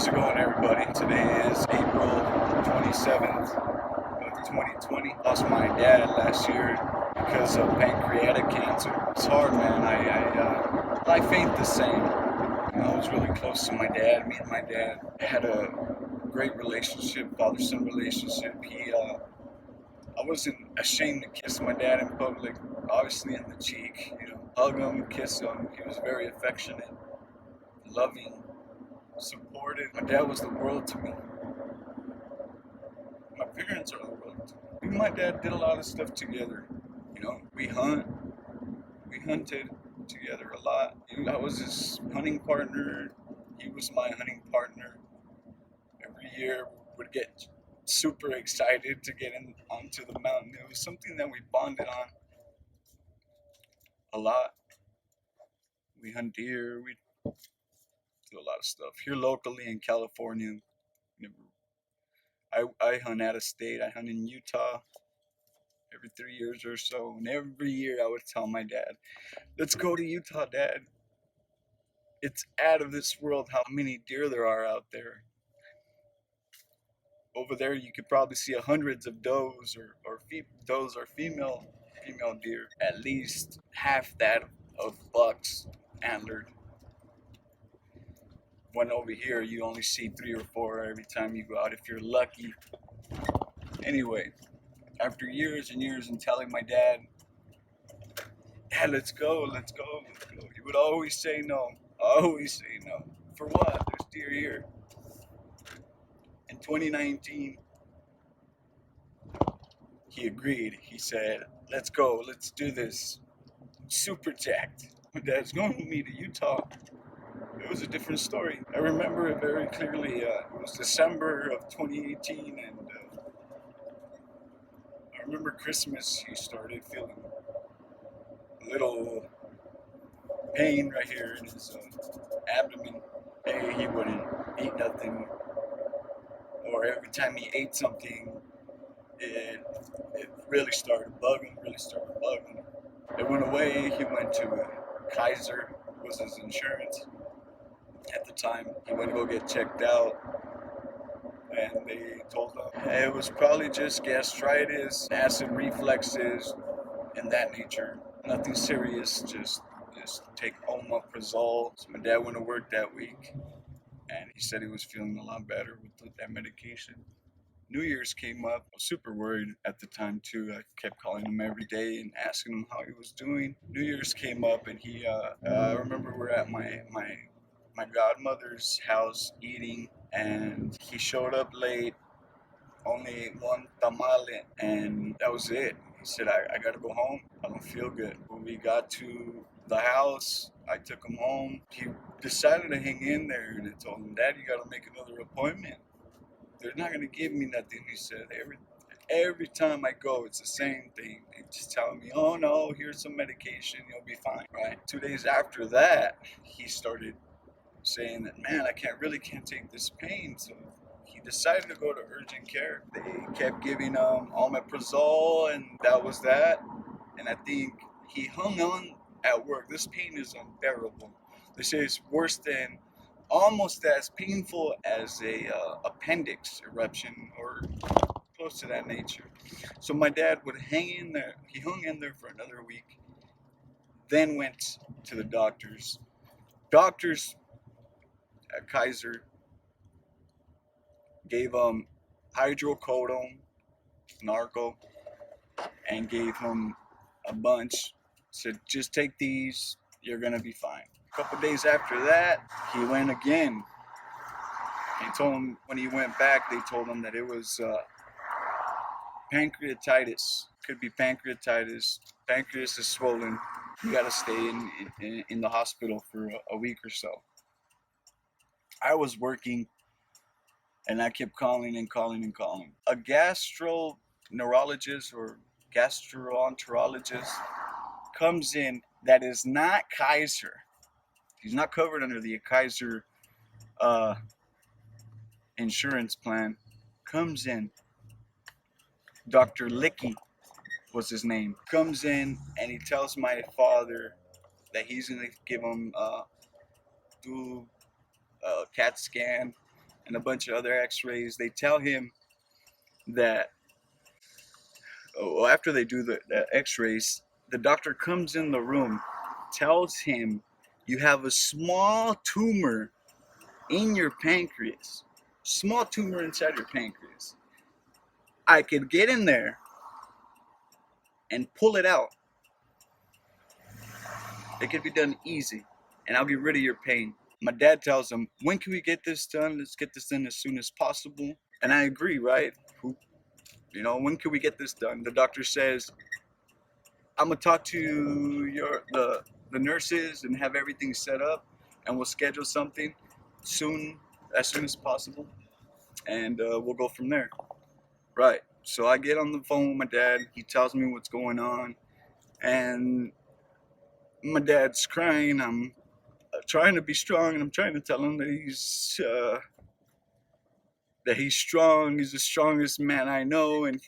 How's it going, everybody? Today is April 27th of 2020. Lost my dad last year because of pancreatic cancer. It's hard, man. Life ain't the same. I was really close to my dad. Me and my dad had a great relationship, father-son relationship. I wasn't ashamed to kiss my dad in public, obviously in the cheek, hug him, kiss him. He was very affectionate, loving, supportive. My dad was the world to me. My parents are the world to me. Me and my dad did a lot of stuff together. We hunted together a lot. I was his hunting partner. He was my hunting partner. Every year we would get super excited to get onto the mountain. It was something that we bonded on a lot. We hunt deer. We do a lot of stuff here locally in California. I hunt out of state. I hunt in Utah every 3 years or so, and every year I would tell my dad, "Let's go to Utah, Dad. It's out of this world how many deer there are out there. Over there, you could probably see hundreds of does or female deer. At least half that of bucks antlered. When over here, you only see 3 or 4 every time you go out, if you're lucky." Anyway, after years and years and telling my dad, "Dad, let's go. He would always say no. For what? There's deer here. In 2019, he agreed. He said, "Let's go. Let's do this." Super jacked. My dad's going with me to Utah. It was a different story. I remember it very clearly. It was December of 2018, and I remember Christmas. He started feeling a little pain right here in his abdomen. He wouldn't eat nothing, or every time he ate something, it really started bugging. It went away. He went to Kaiser, was his insurance at the time. He went to go get checked out, and they told him it was probably just gastritis, acid reflexes, and that nature. Nothing serious, just take omeprazole. So my dad went to work that week, and he said he was feeling a lot better with that medication. New Year's came up. I was super worried at the time too. I kept calling him every day and asking him how he was doing. New Year's came up, and I remember we're at my godmother's house eating, and he showed up late, only one tamale, and that was it. He said, I gotta go home. I don't feel good. When we got to the house, I took him home. He decided to hang in there, and I told him, "Dad, you gotta make another appointment. They're not gonna give me nothing." He said, every time I go, it's the same thing. They just tell me, "Oh no, here's some medication, you'll be fine." Right? 2 days after that, he started saying that, "Man, I can't take this pain." So he decided to go to urgent care. They kept giving him omeprazole, and that was that. And I think he hung on at work. This pain is unbearable. They say it's worse than, almost as painful as a appendix eruption or close to that nature. So my dad would hang in there. He hung in there for another week, then went to the doctors. Doctors at Kaiser gave him hydrocodone, narco, and gave him a bunch. Said, "Just take these, you're gonna be fine." A couple days after that, he went again. They told him, when he went back, they told him that it was pancreatitis. Could be pancreatitis. Pancreas is swollen. You gotta stay in the hospital for a week or so. I was working, and I kept calling. A gastroenterologist or gastroenterologist comes in that is not Kaiser. He's not covered under the Kaiser insurance plan. Comes in. Dr. Lyche was his name. Comes in, and he tells my father that he's gonna give him do a CAT scan and a bunch of other x-rays. They tell him that after they do the x-rays, the doctor comes in the room, tells him you have a small tumor in your pancreas. Small tumor inside your pancreas. I could get in there and pull it out. It could be done easy, and I'll get rid of your pain. My dad tells him, when can we get this done? Let's get this done as soon as possible. And I agree, right? When can we get this done? The doctor says, I'm gonna talk to the nurses and have everything set up, and we'll schedule something soon, as soon as possible, and we'll go from there. Right. So I get on the phone with my dad. He tells me what's going on, and my dad's crying. I'm trying to be strong, and I'm trying to tell him that he's strong. He's the strongest man I know, and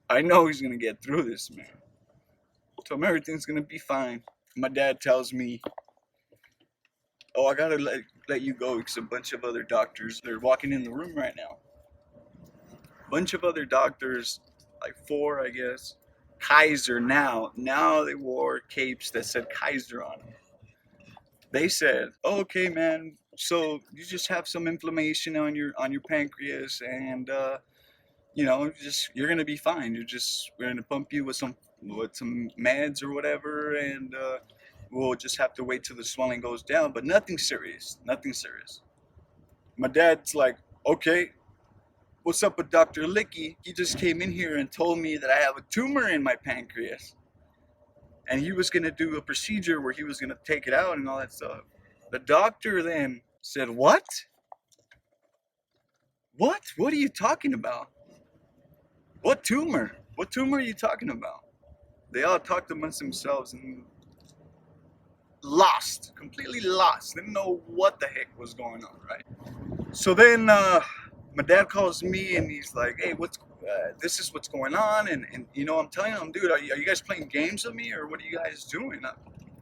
I know he's gonna get through this, man. Tell him everything's gonna be fine. My dad tells me, "Oh, I gotta let you go because a bunch of other doctors, they're walking in the room right now. Bunch of other doctors, like 4, I guess. Kaiser now they wore capes that said Kaiser on them. They said, oh, okay, man, so you just have some inflammation on your pancreas, and you're gonna be fine. We're gonna pump you with some meds or whatever, and we'll just have to wait till the swelling goes down, but nothing serious. My dad's like, okay, what's up with Dr. Lyche? He just came in here and told me that I have a tumor in my pancreas, and he was gonna do a procedure where he was gonna take it out and all that stuff. The doctor then said, what? What are you talking about? What tumor are you talking about? They all talked amongst themselves and completely lost. Didn't know what the heck was going on, right? So then my dad calls me and he's like, hey, this is what's going on, and I'm telling him, dude, are you guys playing games with me, or what are you guys doing?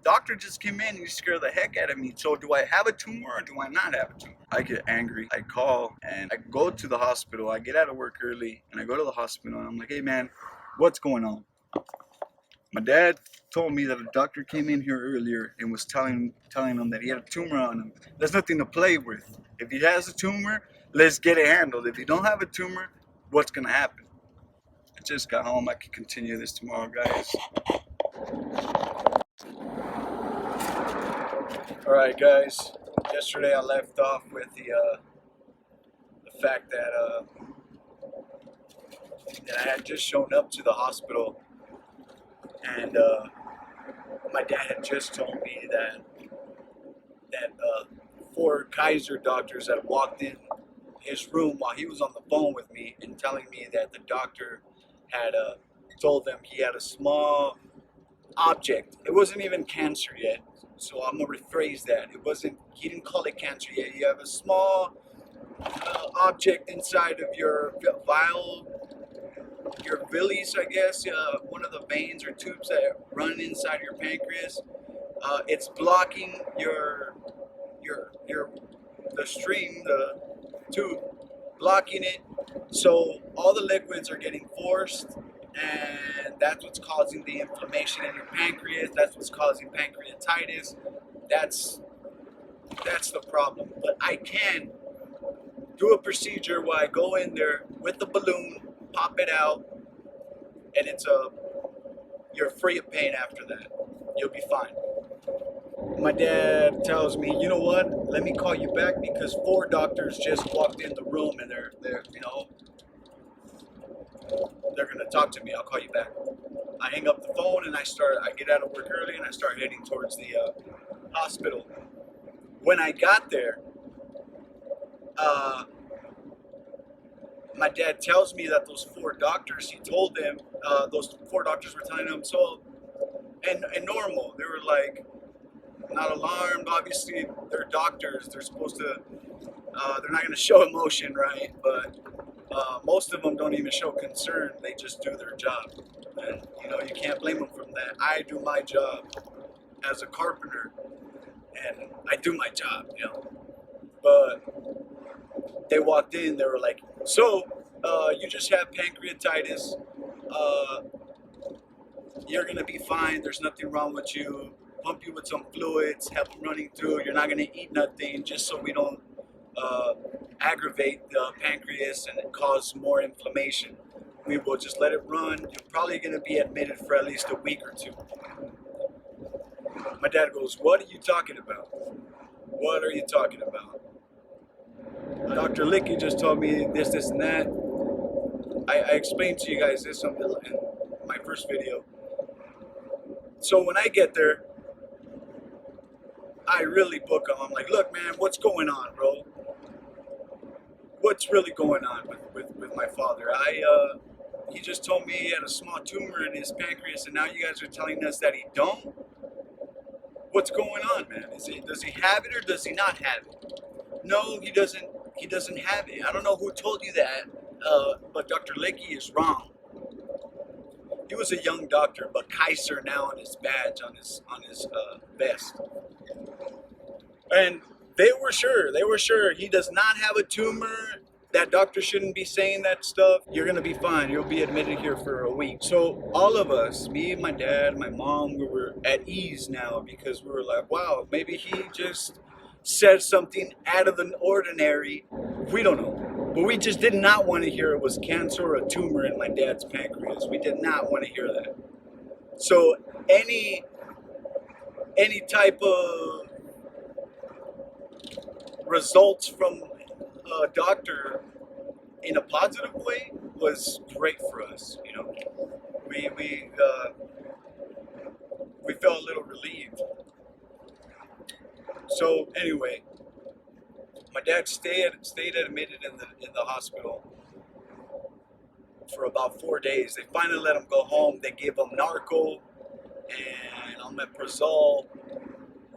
Doctor just came in and he scared the heck out of me. So do I have a tumor or do I not have a tumor? I get angry. I call and I go to the hospital. I get out of work early and I go to the hospital and I'm like, hey man, what's going on? My dad told me that a doctor came in here earlier and was telling him that he had a tumor on him. There's nothing to play with. If he has a tumor, let's get it handled. If you don't have a tumor, what's gonna happen? I just got home. I can continue this tomorrow, guys. All right, guys. Yesterday I left off with the fact that I had just shown up to the hospital, and my dad had just told me that 4 Kaiser doctors had walked in his room while he was on the phone with me and telling me that the doctor had told them he had a small object. It wasn't even cancer yet, so I'm gonna rephrase that. He didn't call it cancer yet. You have a small object inside of your villi, I guess, one of the veins or tubes that run inside your pancreas. It's blocking the stream, the tube, blocking it. So all the liquids are getting forced, and that's what's causing the inflammation in your pancreas. That's what's causing pancreatitis. That's the problem. But I can do a procedure where I go in there with the balloon, pop it out, and you're free of pain after that. You'll be fine. My dad tells me, you know what? Let me call you back because 4 doctors just walked in the room and they're gonna talk to me. I'll call you back. I hang up the phone and I get out of work early and I start heading towards the hospital. When I got there, my dad tells me that those 4 doctors, he told them, those 4 doctors were telling him, so, and normal. They were like, not alarmed. Obviously, they're doctors. They're supposed to, they're not going to show emotion, right? But most of them don't even show concern. They just do their job. And, you can't blame them from that. I do my job as a carpenter, and I do my job, But They walked in, they were like, so you just have pancreatitis. You're gonna be fine. There's nothing wrong with you. Pump you with some fluids, have them running through. You're not gonna eat nothing, just so we don't aggravate the pancreas and cause more inflammation. We will just let it run. You're probably gonna be admitted for at least a week or two. My dad goes, "What are you talking about? What are you talking about? Dr. Lyche just told me this, and that." I explained to you guys this in my first video. So when I get there, I really book him. I'm like, "Look, man, what's going on, bro? What's really going on with my father? He just told me he had a small tumor in his pancreas, and now you guys are telling us that he don't? What's going on, man? Does he have it or does he not have it?" "No, he doesn't. He doesn't have it. I don't know who told you that, but Dr. Lyche is wrong." He was a young doctor, but Kaiser now on his badge, on his vest. And they were sure he does not have a tumor. That doctor shouldn't be saying that stuff. You're gonna be fine. You'll be admitted here for a week. So all of us, me, my dad, my mom, we were at ease now because we were like, wow, maybe he just said something out of the ordinary. We don't know. But we just did not want to hear it was cancer or a tumor in my dad's pancreas. We did not want to hear that. So any type of results from a doctor in a positive way was great for us. You know, we felt a little relieved. So anyway, my dad stayed admitted in the hospital for about 4 days. They finally let him go home. They gave him narco and omeprazole.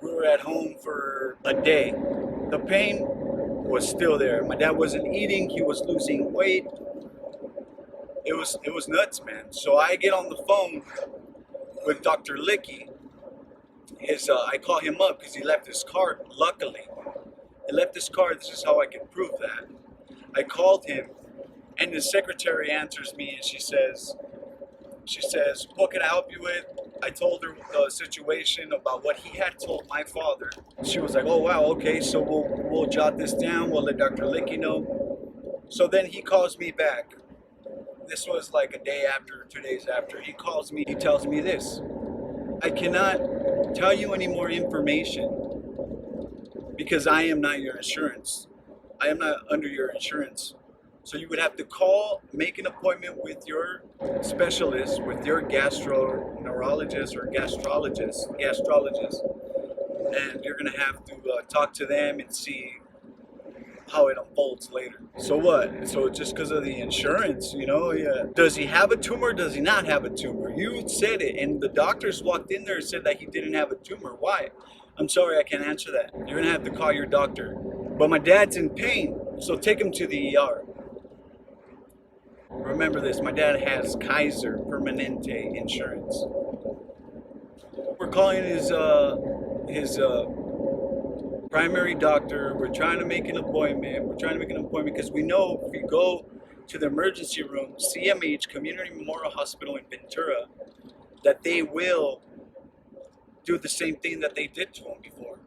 We were at home for a day. The pain was still there. My dad wasn't eating. He was losing weight. It was nuts, man. So I get on the phone with Dr. Lyche. I call him up because he left his card. Luckily, he left his card. This is how I can prove that. I called him, and the secretary answers me, and she says, "What can I help you with?" I told her the situation about what he had told my father. She was like, "Oh wow, okay, so we'll jot this down. We'll let Dr. Lyche know." So then he calls me back. This was like a day after, 2 days after. He calls me. He tells me this: "I cannot tell you any more information because I am not your insurance. I am not under your insurance. So you would have to call, make an appointment with your specialist, with your gastroenterologist or gastrologist, and you're gonna have to talk to them and see how it unfolds later." So what? So just because of the insurance, you know? Yeah. Does he have a tumor? Does he not have a tumor? You said it, and the doctors walked in there and said that he didn't have a tumor. Why? I'm sorry, I can't answer that. You're gonna have to call your doctor. But my dad's in pain, so take him to the ER. Remember this, my dad has Kaiser PERMANENTE insurance. We're calling his primary doctor. We're trying to make an appointment. Because we know if we go to the emergency room, CMH, Community Memorial Hospital in Ventura, that they will do the same thing that they did to him before.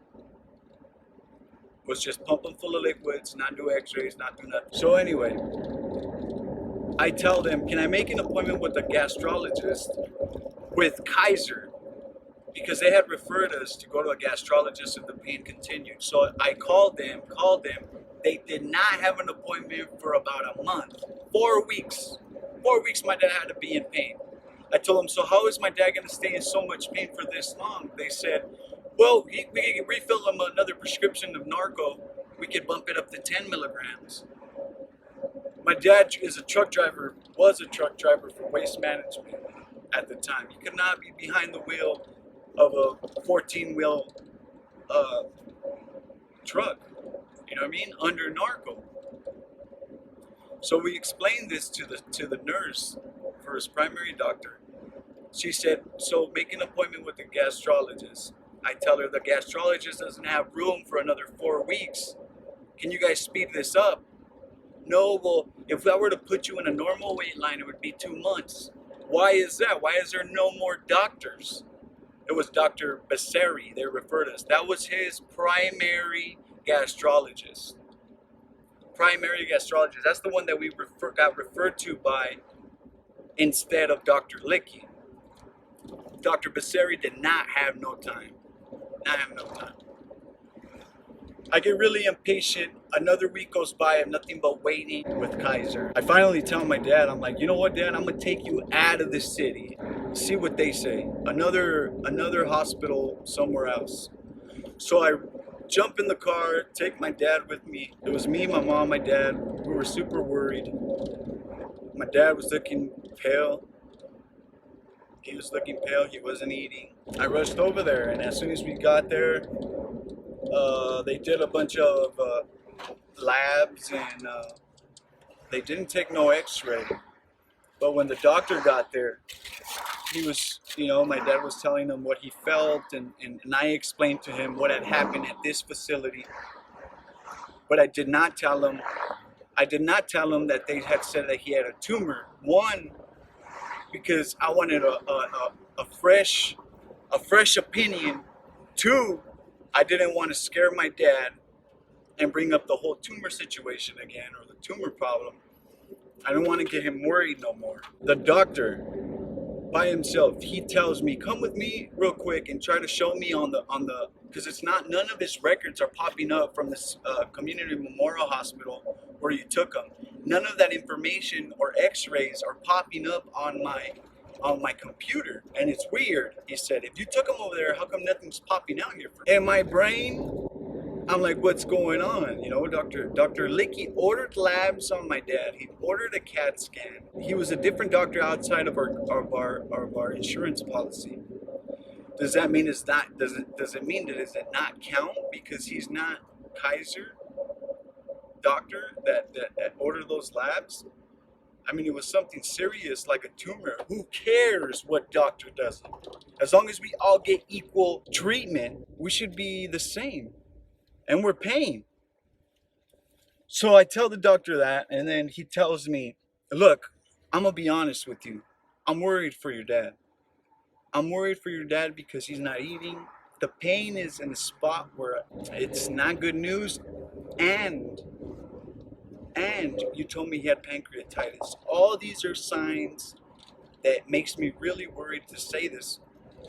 Was just pump him full of liquids, not do x-rays, not do nothing. So anyway, I tell them, can I make an appointment with a gastrologist with Kaiser? Because they had referred us to go to a gastrologist if the pain continued. So I called them. They did not have an appointment for about a month. 4 weeks. 4 weeks my dad had to be in pain. I told them, so how is my dad going to stay in so much pain for this long? They said, well, we can refill him another prescription of narco. We could bump it up to 10 milligrams. My dad was a truck driver for Waste Management at the time. He could not be behind the wheel of a 14-wheel truck, you know what I mean, under narco. So we explained this to the nurse for his primary doctor. She said, so make an appointment with the gastrologist. I tell her the gastrologist doesn't have room for another 4 weeks. Can you guys speed this up? No, well, if I were to put you in a normal wait line, it would be 2 months. Why is that? Why is there no more doctors? It was Dr. Basseri, they referred us. That was his primary gastrologist. Primary gastrologist. That's the one that we got referred to by instead of Dr. Lyche. Dr. Basseri did not have no time. Not have no time. I get really impatient. Another week goes by of nothing but waiting with Kaiser. I finally tell my dad, I'm like, you know what, Dad? I'm gonna take you out of the city. See what they say. Another hospital somewhere else. So I jump in the car, take my dad with me. It was me, my mom, my dad. We were super worried. My dad was looking pale. He was looking pale. He wasn't eating. I rushed over there, and as soon as we got there, they did a bunch of labs, and they didn't take no x-ray. But when the doctor got there, he was, my dad was telling him what he felt, and I explained to him what had happened at this facility. But I did not tell him that they had said that he had a tumor. One, because I wanted a fresh opinion. Two, I didn't want to scare my dad and bring up the whole tumor situation again, or the tumor problem. I didn't want to get him worried no more. The doctor, by himself, he tells me, come with me real quick and try to show me on the, because it's not, none of his records are popping up from this community memorial hospital where you took him. None of that information or x-rays are popping up on my computer, and it's weird. He said, if you took him over there, how come nothing's popping out here? In my brain, I'm like, what's going on? Dr. Lyche ordered labs on my dad. He ordered a CAT scan. He was a different doctor outside of our insurance policy. Does that mean does it mean that does it not count because he's not Kaiser doctor that ordered those labs? I mean, it was something serious like a tumor. Who cares what doctor does it? As long as we all get equal treatment, we should be the same. And we're paying. So I tell the doctor that, and then he tells me, look, I'm going to be honest with you. I'm worried for your dad. I'm worried for your dad because he's not eating. The pain is in a spot where it's not good news. And you told me he had pancreatitis. All these are signs that makes me really worried to say this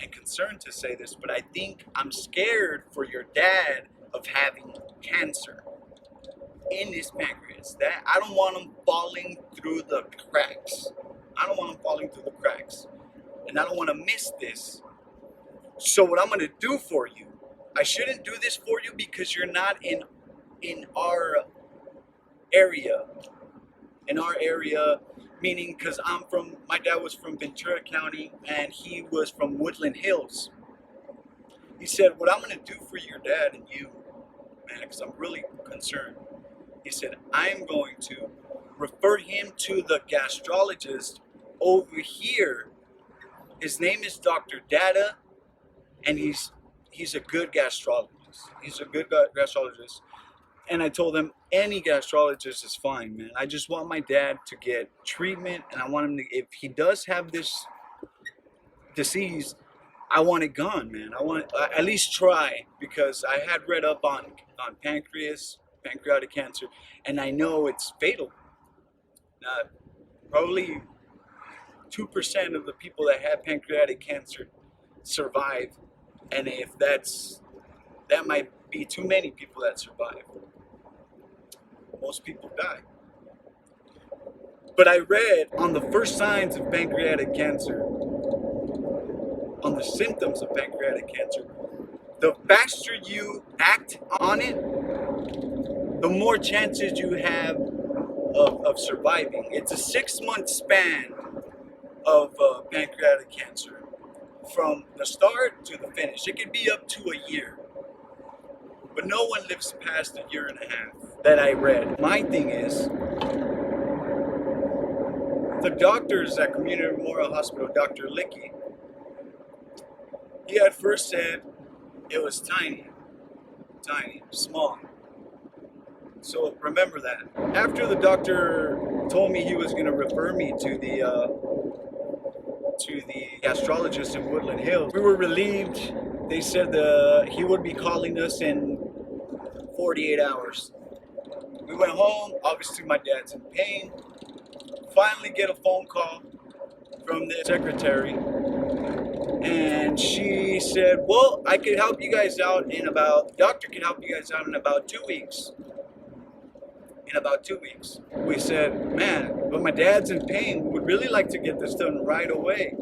and concerned to say this, but I think I'm scared for your dad of having cancer in his pancreas. That I don't want him falling through the cracks. And I don't want to miss this. So what I'm going to do for you, I shouldn't do this for you because you're not in our area. In our area, meaning because my dad was from Ventura County and he was from Woodland Hills. He said, what I'm going to do for your dad and you, man, because I'm really concerned. He said, I'm going to refer him to the gastrologist over here. His name is Dr. Datta, and he's a good gastrologist. And I told him, any gastrologist is fine, man. I just want my dad to get treatment, and I want him to, if he does have this disease, I want it gone, man. I want to at least try, because I had read up on pancreatic cancer, and I know it's fatal. Probably 2% of the people that have pancreatic cancer survive, and if that might be too many people that survive. Most people die. But I read on the first signs of pancreatic cancer, on the symptoms of pancreatic cancer, the faster you act on it, the more chances you have of surviving. It's a 6-month span of pancreatic cancer, from the start to the finish. It could be up to a year, but no one lives past a year and a half that I read. My thing is, the doctors at Community Memorial Hospital, Dr. Lyche, he at first said it was tiny, small. So remember that. After the doctor told me he was going to refer me to the gastrologist in Woodland Hills, we were relieved. They said he would be calling us in 48 hours. We went home. Obviously, my dad's in pain. Finally, get a phone call from the secretary, and she said, "Well, I could help you guys out doctor can help you guys out in about 2 weeks." In about 2 weeks. We said, "Man, but my dad's in pain. We would really like to get this done right away.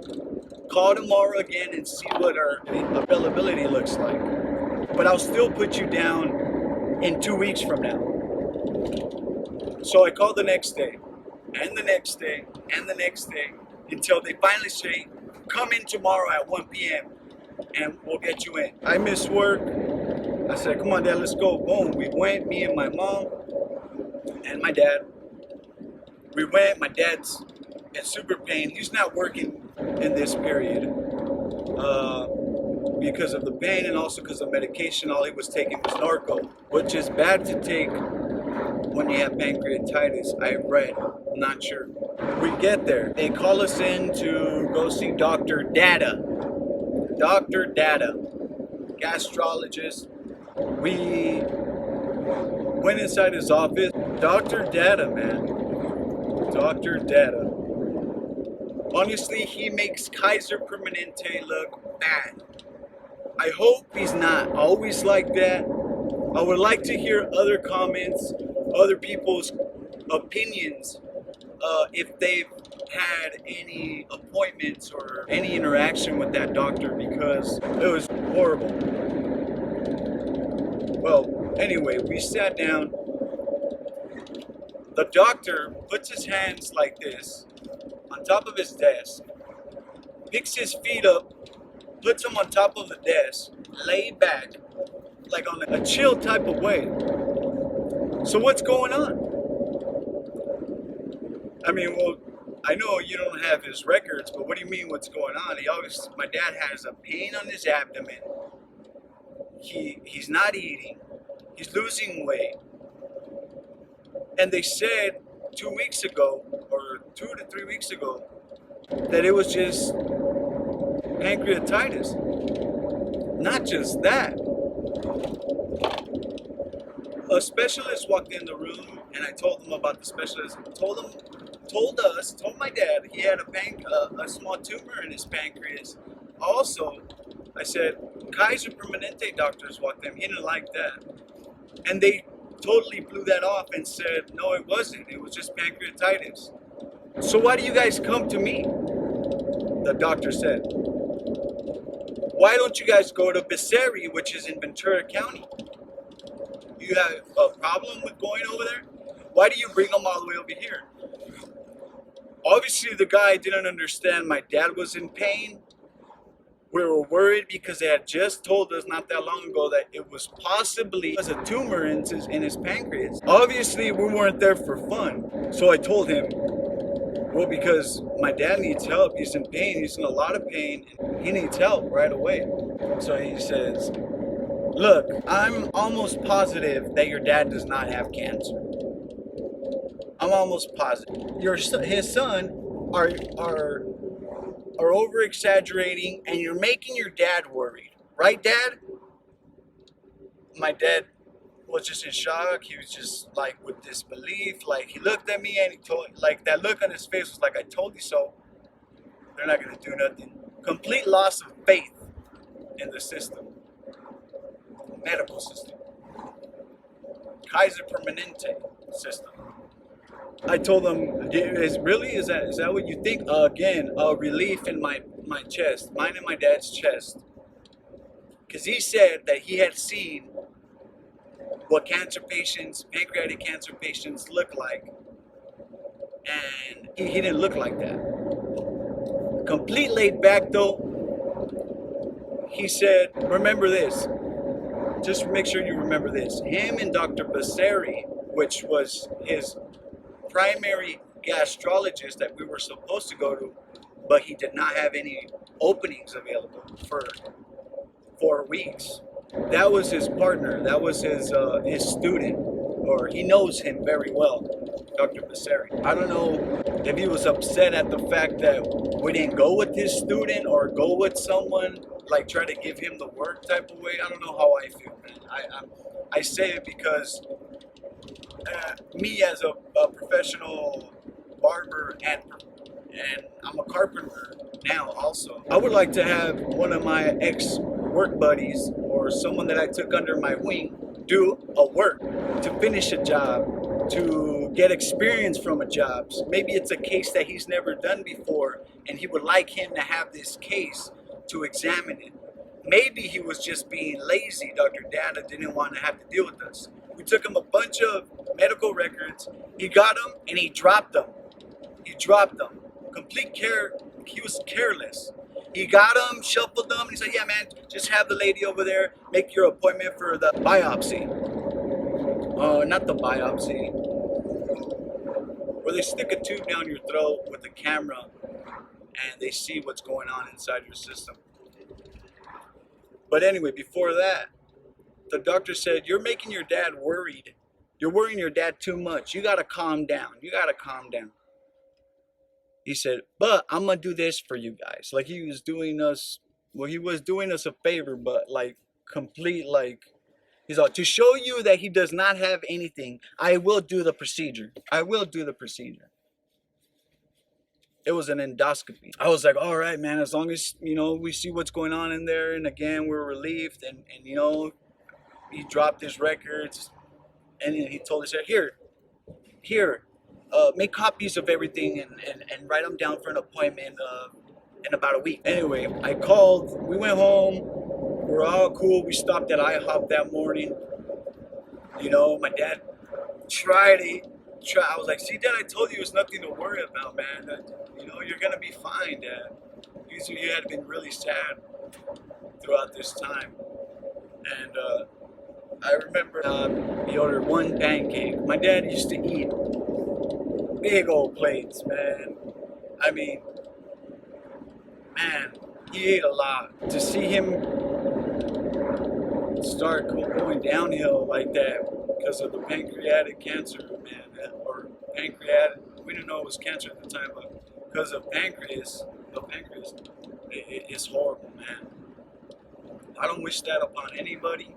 Call tomorrow again and see what our availability looks like. But I'll still put you down in 2 weeks from now." So I called the next day, and the next day, and the next day, until they finally say, "Come in tomorrow at 1 p.m. and we'll get you in." I missed work. I said, "Come on, Dad, let's go." Boom. We went, me and my mom and my dad. We went. My dad's in super pain. He's not working in this period because of the pain and also because of medication. All he was taking was narco, which is bad to take when you have pancreatitis. I read, not sure. We get there. They call us in to go see Dr. Datta. Dr. Datta, gastrologist. We went inside his office. Dr. Datta, man. Dr. Datta. Honestly, he makes Kaiser Permanente look bad. I hope he's not always like that. I would like to hear other comments, other people's opinions, if they've had any appointments or any interaction with that doctor, because it was horrible. Well, anyway, we sat down. The doctor puts his hands like this on top of his desk, picks his feet up, puts them on top of the desk, laid back, like on a chill type of way. So what's going on? I mean, well, I know you don't have his records, but what do you mean what's going on? My dad has a pain on his abdomen. He's not eating. He's losing weight. And they said 2 weeks ago, or 2 to 3 weeks ago, that it was just pancreatitis. Not just that. A specialist walked in the room, and I told them about the specialist. Told my dad he had a small tumor in his pancreas. Also, I said, Kaiser Permanente doctors walked in. He didn't like that. And they totally blew that off and said, no, it wasn't. It was just pancreatitis. So why do you guys come to me? The doctor said. Why don't you guys go to Basseri, which is in Ventura County? You have a problem with going over there? Why do you bring them all the way over here? Obviously, the guy didn't understand my dad was in pain. We were worried because they had just told us not that long ago that it was possibly a tumor in his pancreas. Obviously, we weren't there for fun. So I told him, well, because my dad needs help. He's in pain. He's in a lot of pain. And he needs help right away. So he says, look, I'm almost positive that your dad does not have cancer. I'm almost positive. His son are over exaggerating, and you're making your dad worried, right, Dad? My dad was just in shock. He was just like with disbelief. Like he looked at me and he told, like that look on his face was like, I told you so. They're not gonna do nothing. Complete loss of faith in the system, medical system, Kaiser Permanente system. I told him, is that what you think? Again, a relief in my chest, mine and my dad's chest. Because he said that he had seen what pancreatic cancer patients look like. And he didn't look like that. Complete laid back though. He said, remember this. Just make sure you remember this. Him and Dr. Basseri, which was his primary gastrologist that we were supposed to go to, but he did not have any openings available for 4 weeks. That was his partner. That was his student. or he knows him very well, Dr. Basseri. I don't know if he was upset at the fact that we didn't go with his student or go with someone, like try to give him the work type of way. I don't know how I feel, man. I say it because me as a professional barber and I'm a carpenter now also. I would like to have one of my ex-work buddies or someone that I took under my wing do a work to finish a job, to get experience from a job. Maybe it's a case that he's never done before and he would like him to have this case to examine it. Maybe he was just being lazy. Dr. Datta didn't want to have to deal with us. We took him a bunch of medical records. He got them and he dropped them. He dropped them. Complete care. He was careless. He got them, shuffled them, and he said, yeah, man, just have the lady over there make your appointment for the biopsy. Not the biopsy. Where they stick a tube down your throat with a camera and they see what's going on inside your system. But anyway, before that, the doctor said, you're making your dad worried. You're worrying your dad too much. You got to calm down. You got to calm down. He said, but I'm going to do this for you guys. Like he was doing us, well, he was doing us a favor, but like complete, like, he's like, to show you that he does not have anything, I will do the procedure. I will do the procedure. It was an endoscopy. I was like, all right, man, as long as, you know, we see what's going on in there. And again, we're relieved. And you know, he dropped his records. And then he told us, here, make copies of everything and write them down for an appointment in about a week. Anyway, I called. We went home. We're all cool. We stopped at IHOP that morning. You know, my dad tried it. I was like, see, Dad, I told you it was nothing to worry about, man. You know, you're going to be fine, Dad. You had been really sad throughout this time. And I remember he ordered one pancake. My dad used to eat big old plates, man. I mean, man, he ate a lot. To see him start going downhill like that because of the pancreatic cancer, man, or pancreatic, we didn't know it was cancer at the time, but because of pancreas, it's horrible, man. I don't wish that upon anybody,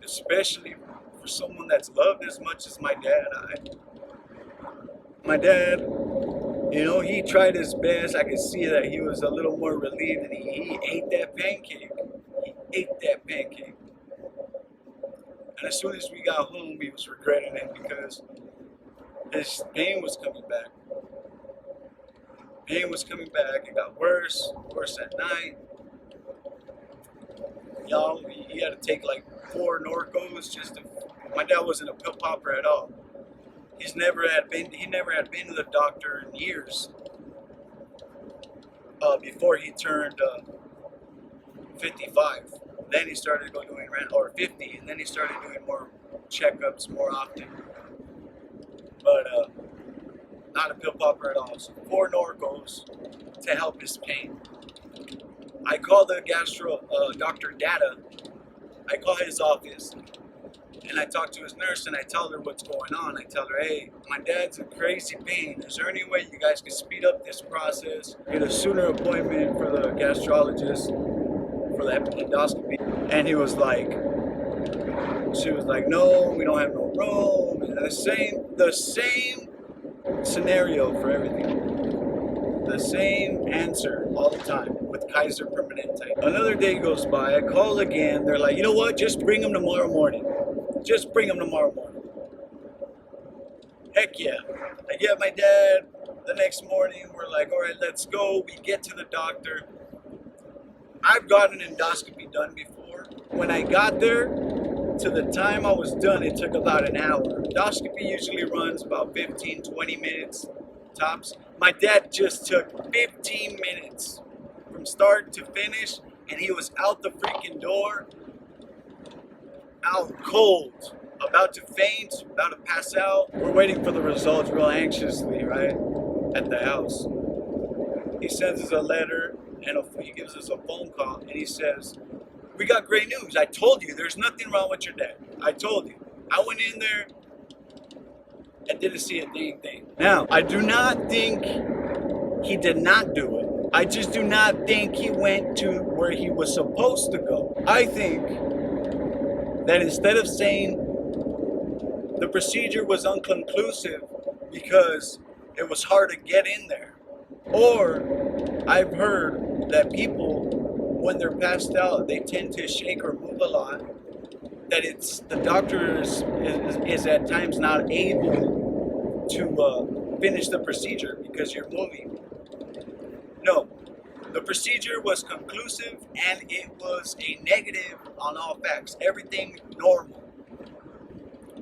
especially for someone that's loved as much as my dad. My dad, you know, he tried his best. I could see that he was a little more relieved, and he ate that pancake. He ate that pancake. And as soon as we got home, he was regretting it because his pain was coming back. Pain was coming back. It got worse at night. Y'all, he had to take like 4 Norcos just to. My dad wasn't a pill popper at all. He never had been to the doctor in years. Before he turned 55. Then he started doing or 50, and then he started doing more checkups more often. But not a pill popper at all. So 4 Norcos to help his pain. I call the Dr. Datta. I call his office, and I talk to his nurse, and I tell her what's going on. I tell her, hey, my dad's in crazy pain. Is there any way you guys can speed up this process? Get a sooner appointment for the gastrologist for the endoscopy? And she was like, no, we don't have no room. And the same scenario for everything. The same answer all the time with Kaiser PERMANENTE. Another day goes by, I call again. They're like, you know what? Just bring him tomorrow morning. Just bring him tomorrow morning. Heck yeah. I get my dad the next morning. We're like, all right, let's go. We get to the doctor. I've gotten an endoscopy done before. When I got there, to the time I was done, it took about an hour. Endoscopy usually runs about 15, 20 minutes tops. My dad just took 15 minutes from start to finish, and he was out the freaking door, out cold, about to faint, about to pass out. We're waiting for the results real anxiously, right, at the house. He sends us a letter, and he gives us a phone call, and he says, we got great news. I told you there's nothing wrong with your dad. I told you. I went in there and didn't see a dang thing. Now, I do not think he did not do it. I just do not think he went to where he was supposed to go. I think that instead of saying the procedure was unconclusive because it was hard to get in there, or I've heard that people, when they're passed out, they tend to shake or move a lot, that it's the doctor is at times not able to finish the procedure because you're moving. No, the procedure was conclusive and it was a negative on all facts. Everything normal.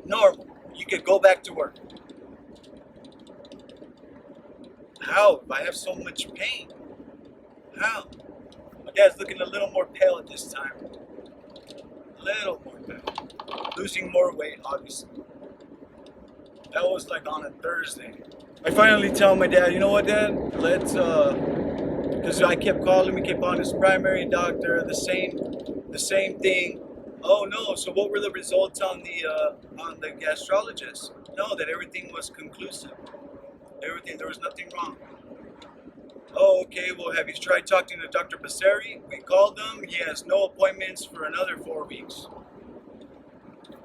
Normal. You could go back to work. How? I have so much pain. How? My dad's looking a little more pale at this time. A little more pale. Losing more weight, obviously. That was like on a Thursday. I finally tell my dad, you know what, Dad? Let's, because I kept calling, we kept on his primary doctor, the same thing. Oh no, so what were the results on the gastrologist? No, that everything was conclusive. Everything, there was nothing wrong. Oh, okay, well, have you tried talking to Dr. Basseri? We called him, he has no appointments for another 4 weeks.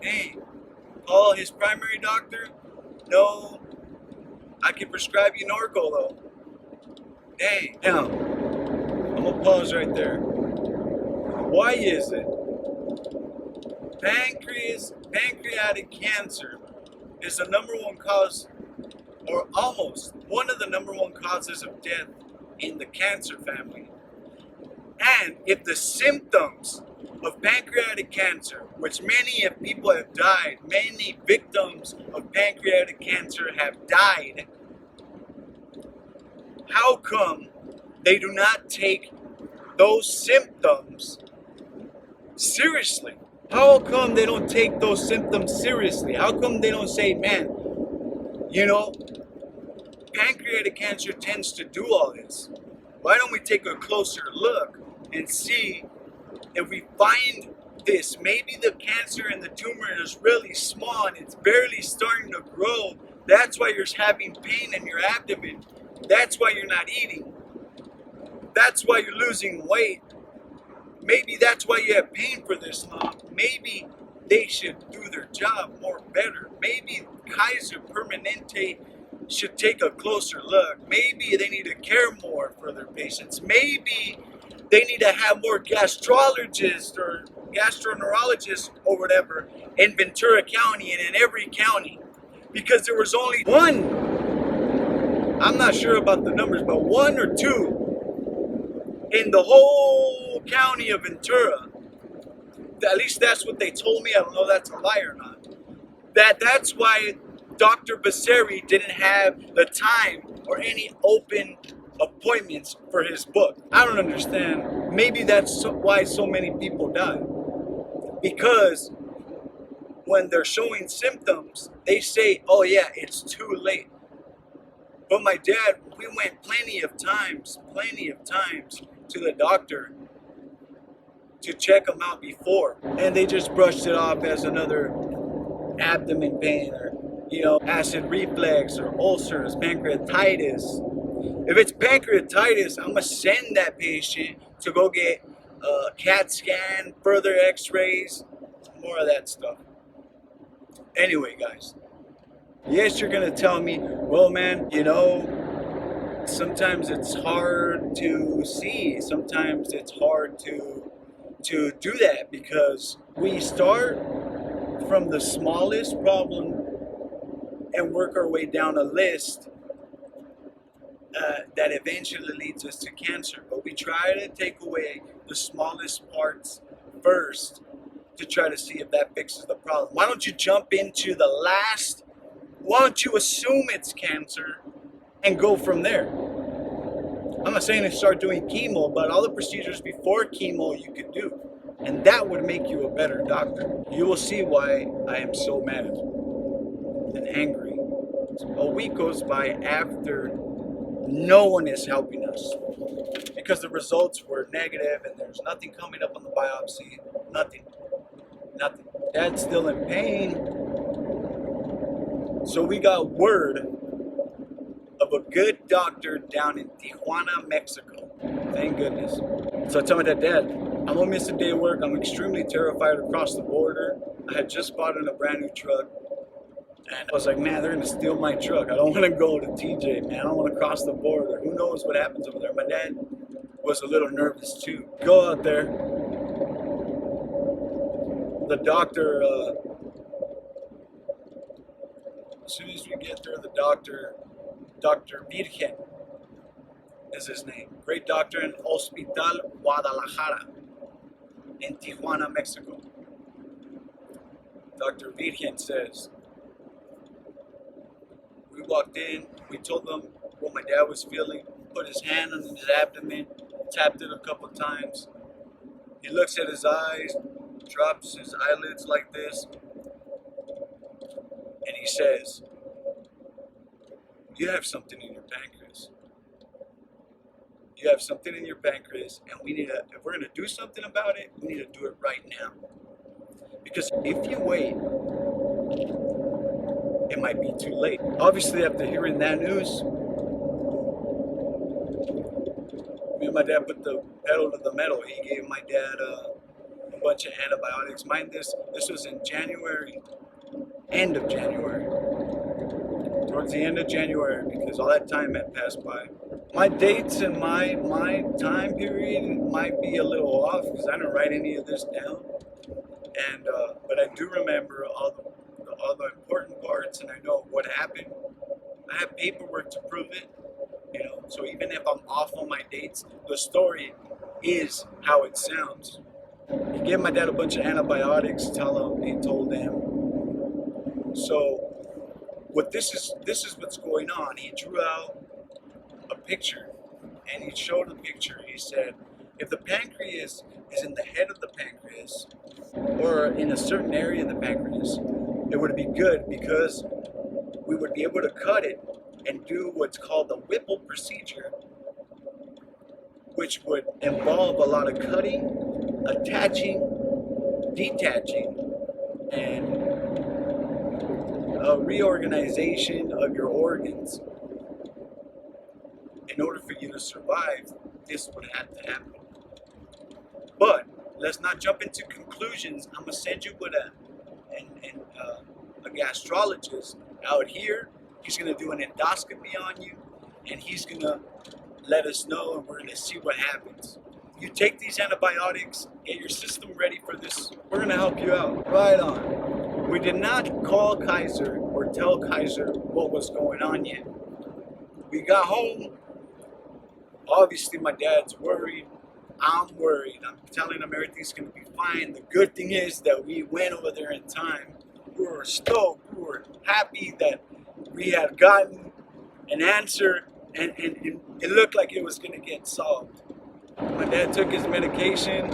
Hey, call his primary doctor? No, I can prescribe you Norco though. Hey, now, I'm gonna pause right there. Why is it pancreatic cancer is the number one cause, or almost one of the number one causes of death in the cancer family? And if the symptoms of pancreatic cancer, which many of people have died, many victims of pancreatic cancer have died, how come they do not take those symptoms seriously? How come they don't take those symptoms seriously? How come they don't say, man, you know, pancreatic cancer tends to do all this. Why don't we take a closer look and see if we find this? Maybe the cancer in the tumor is really small and it's barely starting to grow. That's why you're having pain in your abdomen. That's why you're not eating. That's why you're losing weight. Maybe that's why you have pain for this long. Maybe they should do their job more better. Maybe Kaiser Permanente should take a closer look. Maybe they need to care more for their patients. Maybe they need to have more gastrologists or gastroenterologists or whatever in Ventura County and in every county. Because there was only one, I'm not sure about the numbers, but 1 or 2 in the whole county of Ventura. At least that's what they told me. I don't know if that's a lie or not. That's why Dr. Basseri didn't have the time or any open appointments for his book. I don't understand. Maybe that's why so many people die. Because when they're showing symptoms, they say, oh yeah, it's too late. But my dad, we went plenty of times to the doctor to check him out before. And they just brushed it off as another abdomen pain or, you know, acid reflux or ulcers, pancreatitis. If it's pancreatitis, I'm going to send that patient to go get a CAT scan, further x-rays, more of that stuff. Anyway, guys, yes, you're going to tell me, well, man, you know, sometimes it's hard to see. Sometimes it's hard to do that because we start from the smallest problem and work our way down a list that eventually leads us to cancer. But we try to take away the smallest parts first to try to see if that fixes the problem. Why don't you jump into the last? Why don't you assume it's cancer and go from there? I'm not saying to start doing chemo, but all the procedures before chemo you could do. And that would make you a better doctor. You will see why I am so mad and angry. A week goes by after no one is helping us because the results were negative and there's nothing coming up on the biopsy. Nothing. Dad's still in pain. So we got word of a good doctor down in Tijuana, Mexico. Thank goodness. So I tell my dad, I'm gonna miss a day of work. I'm extremely terrified to cross the border. I had just bought in a brand new truck. And I was like, man, they're gonna steal my truck. I don't wanna go to TJ, man. I don't wanna cross the border. Who knows what happens over there? My dad was a little nervous too. Go out there. The doctor, as soon as we get there, the doctor, Dr. Virgen is his name. Great doctor in Hospital Guadalajara in Tijuana, Mexico. Dr. Virgen says, we walked in, we told him what my dad was feeling, put his hand on his abdomen, tapped it a couple times. He looks at his eyes, drops his eyelids like this, and he says, you have something in your pancreas. You have something in your pancreas, and we need to, if we're gonna do something about it, we need to do it right now. Because if you wait, it might be too late. Obviously, after hearing that news, me and my dad put the pedal to the metal. He gave my dad a bunch of antibiotics. Mind this was in January, end of January. Towards the end of January, because all that time had passed by. My dates and my time period might be a little off because I didn't write any of this down. And but I do remember all the important parts, and I know what happened. I have paperwork to prove it, you know. So even if I'm off on my dates, the story is how it sounds. He gave my dad a bunch of antibiotics. He told him. So what this is what's going on. He drew out a picture, and he showed a picture. He said, if the pancreas is in the head of the pancreas, or in a certain area of the pancreas, it would be good because we would be able to cut it and do what's called the Whipple procedure, which would involve a lot of cutting, attaching, detaching, and a reorganization of your organs. In order for you to survive, this would have to happen. But let's not jump into conclusions. I'm gonna send you with a gastrologist out here. He's gonna do an endoscopy on you, and he's gonna let us know, and we're gonna see what happens. You take these antibiotics, get your system ready for this. We're gonna help you out. Right on. We did not call Kaiser or tell Kaiser what was going on yet. We got home. Obviously, my dad's worried. I'm worried. I'm telling him everything's going to be fine. The good thing is that we went over there in time. We were stoked. We were happy that we had gotten an answer, and it looked like it was going to get solved. My dad took his medication.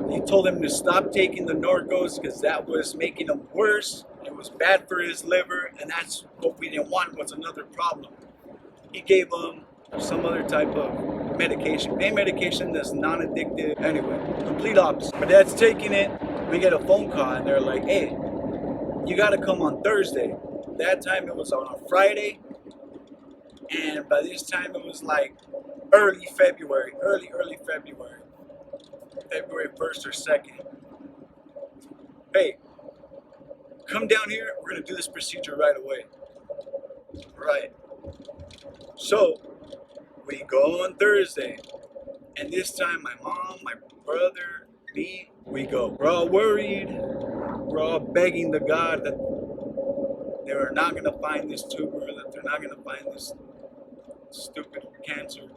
He told him to stop taking the Norcos because that was making him worse. It was bad for his liver, and that's what we didn't want, was another problem. He gave him some other type of medication, pain medication that's non-addictive. Anyway, complete opposite. My dad's taking it. We get a phone call, and they're like, hey, you got to come on Thursday. That time it was on a Friday, and by this time it was like early February, early February. February 1st or 2nd. Hey, come down here. We're going to do this procedure right away. Right. So, we go on Thursday. And this time, my mom, my brother, me, we go. We're all worried. We're all begging to God that they are not going to find this tumor, that they're not going to find this stupid cancer.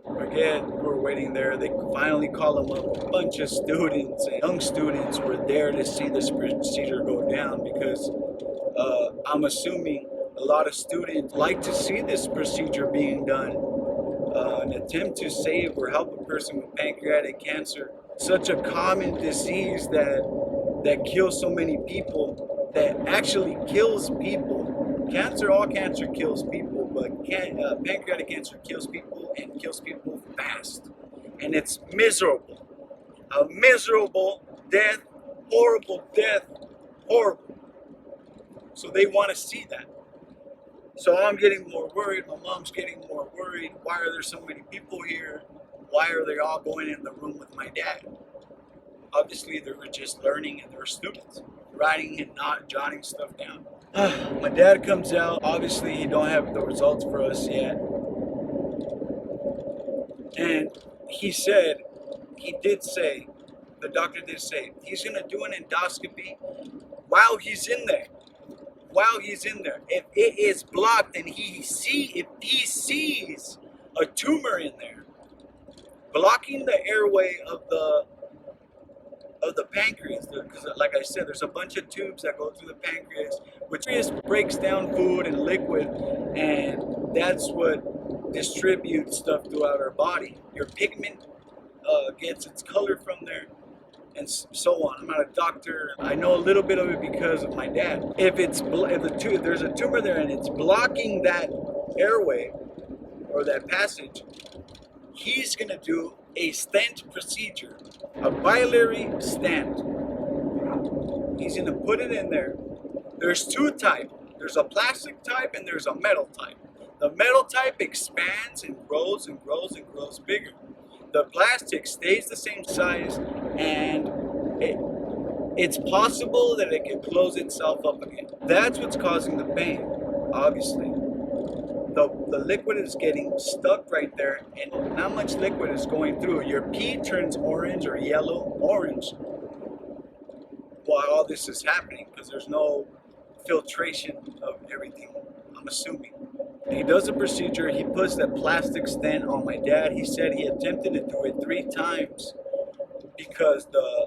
Forget, we're waiting there. They finally call them up. A bunch of students and young students were there to see this procedure go down because I'm assuming a lot of students like to see this procedure being done. An attempt to save or help a person with pancreatic cancer. Such a common disease that kills so many people, that actually kills people. Cancer, all cancer kills people, but pancreatic cancer kills people and kills people fast. And it's miserable. A miserable death, horrible death, horrible. So they want to see that. So I'm getting more worried. My mom's getting more worried. Why are there so many people here? Why are they all going in the room with my dad? Obviously, they were just learning and they were students, writing and not jotting stuff down. My dad comes out. Obviously, he don't have the results for us yet. And he did say, the doctor did say, he's going to do an endoscopy while he's in there. While he's in there. If it is blocked and if he sees a tumor in there, blocking the airway of the pancreas, because like I said, there's a bunch of tubes that go through the pancreas, which breaks down food and liquid, and that's what distributes stuff throughout our body. Your pigment gets its color from there, and so on. I'm not a doctor. I know a little bit of it because of my dad. If there's a tumor there and it's blocking that airway or that passage, he's gonna do a stent procedure, a biliary stent. He's gonna put it in there. There's two types. There's a plastic type and there's a metal type. The metal type expands and grows and grows and grows bigger. The plastic stays the same size, and it's possible that it can close itself up again. That's what's causing the pain, obviously. The liquid is getting stuck right there, and not much liquid is going through. Your pee turns orange or yellow, orange, while all this is happening, because there's no filtration of everything, I'm assuming. He does a procedure. He puts that plastic stent on my dad. He said he attempted to do it 3 times because the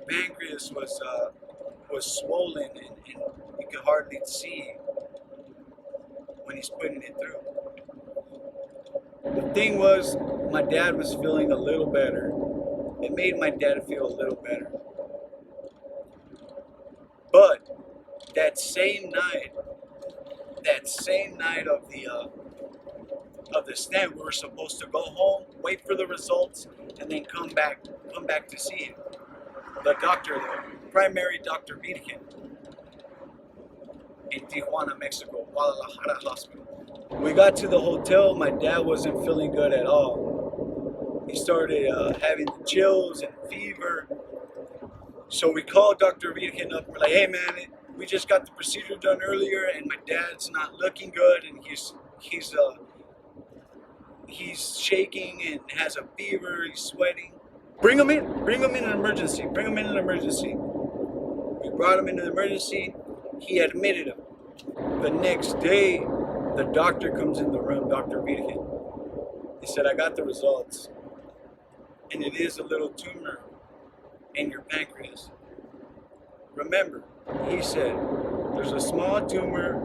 pancreas was swollen and you could hardly see when he's putting it through. The thing was, my dad was feeling a little better. It made my dad feel a little better. But that same night of the stent, we were supposed to go home, wait for the results, and then come back to see him. The doctor, the primary Dr. Virgen in Tijuana, Mexico, Guadalajara Hospital. We got to the hotel. My dad wasn't feeling good at all. He started having chills and fever. So we called Dr. Virgen up. We're like, hey man, we just got the procedure done earlier, and my dad's not looking good, and he's shaking and has a fever. He's sweating. Bring him in an emergency. We brought him into the emergency. He admitted him. The next day, the doctor comes in the room, Dr. Virgen. He said, I got the results, and it is a little tumor in your pancreas. Remember, he said, there's a small tumor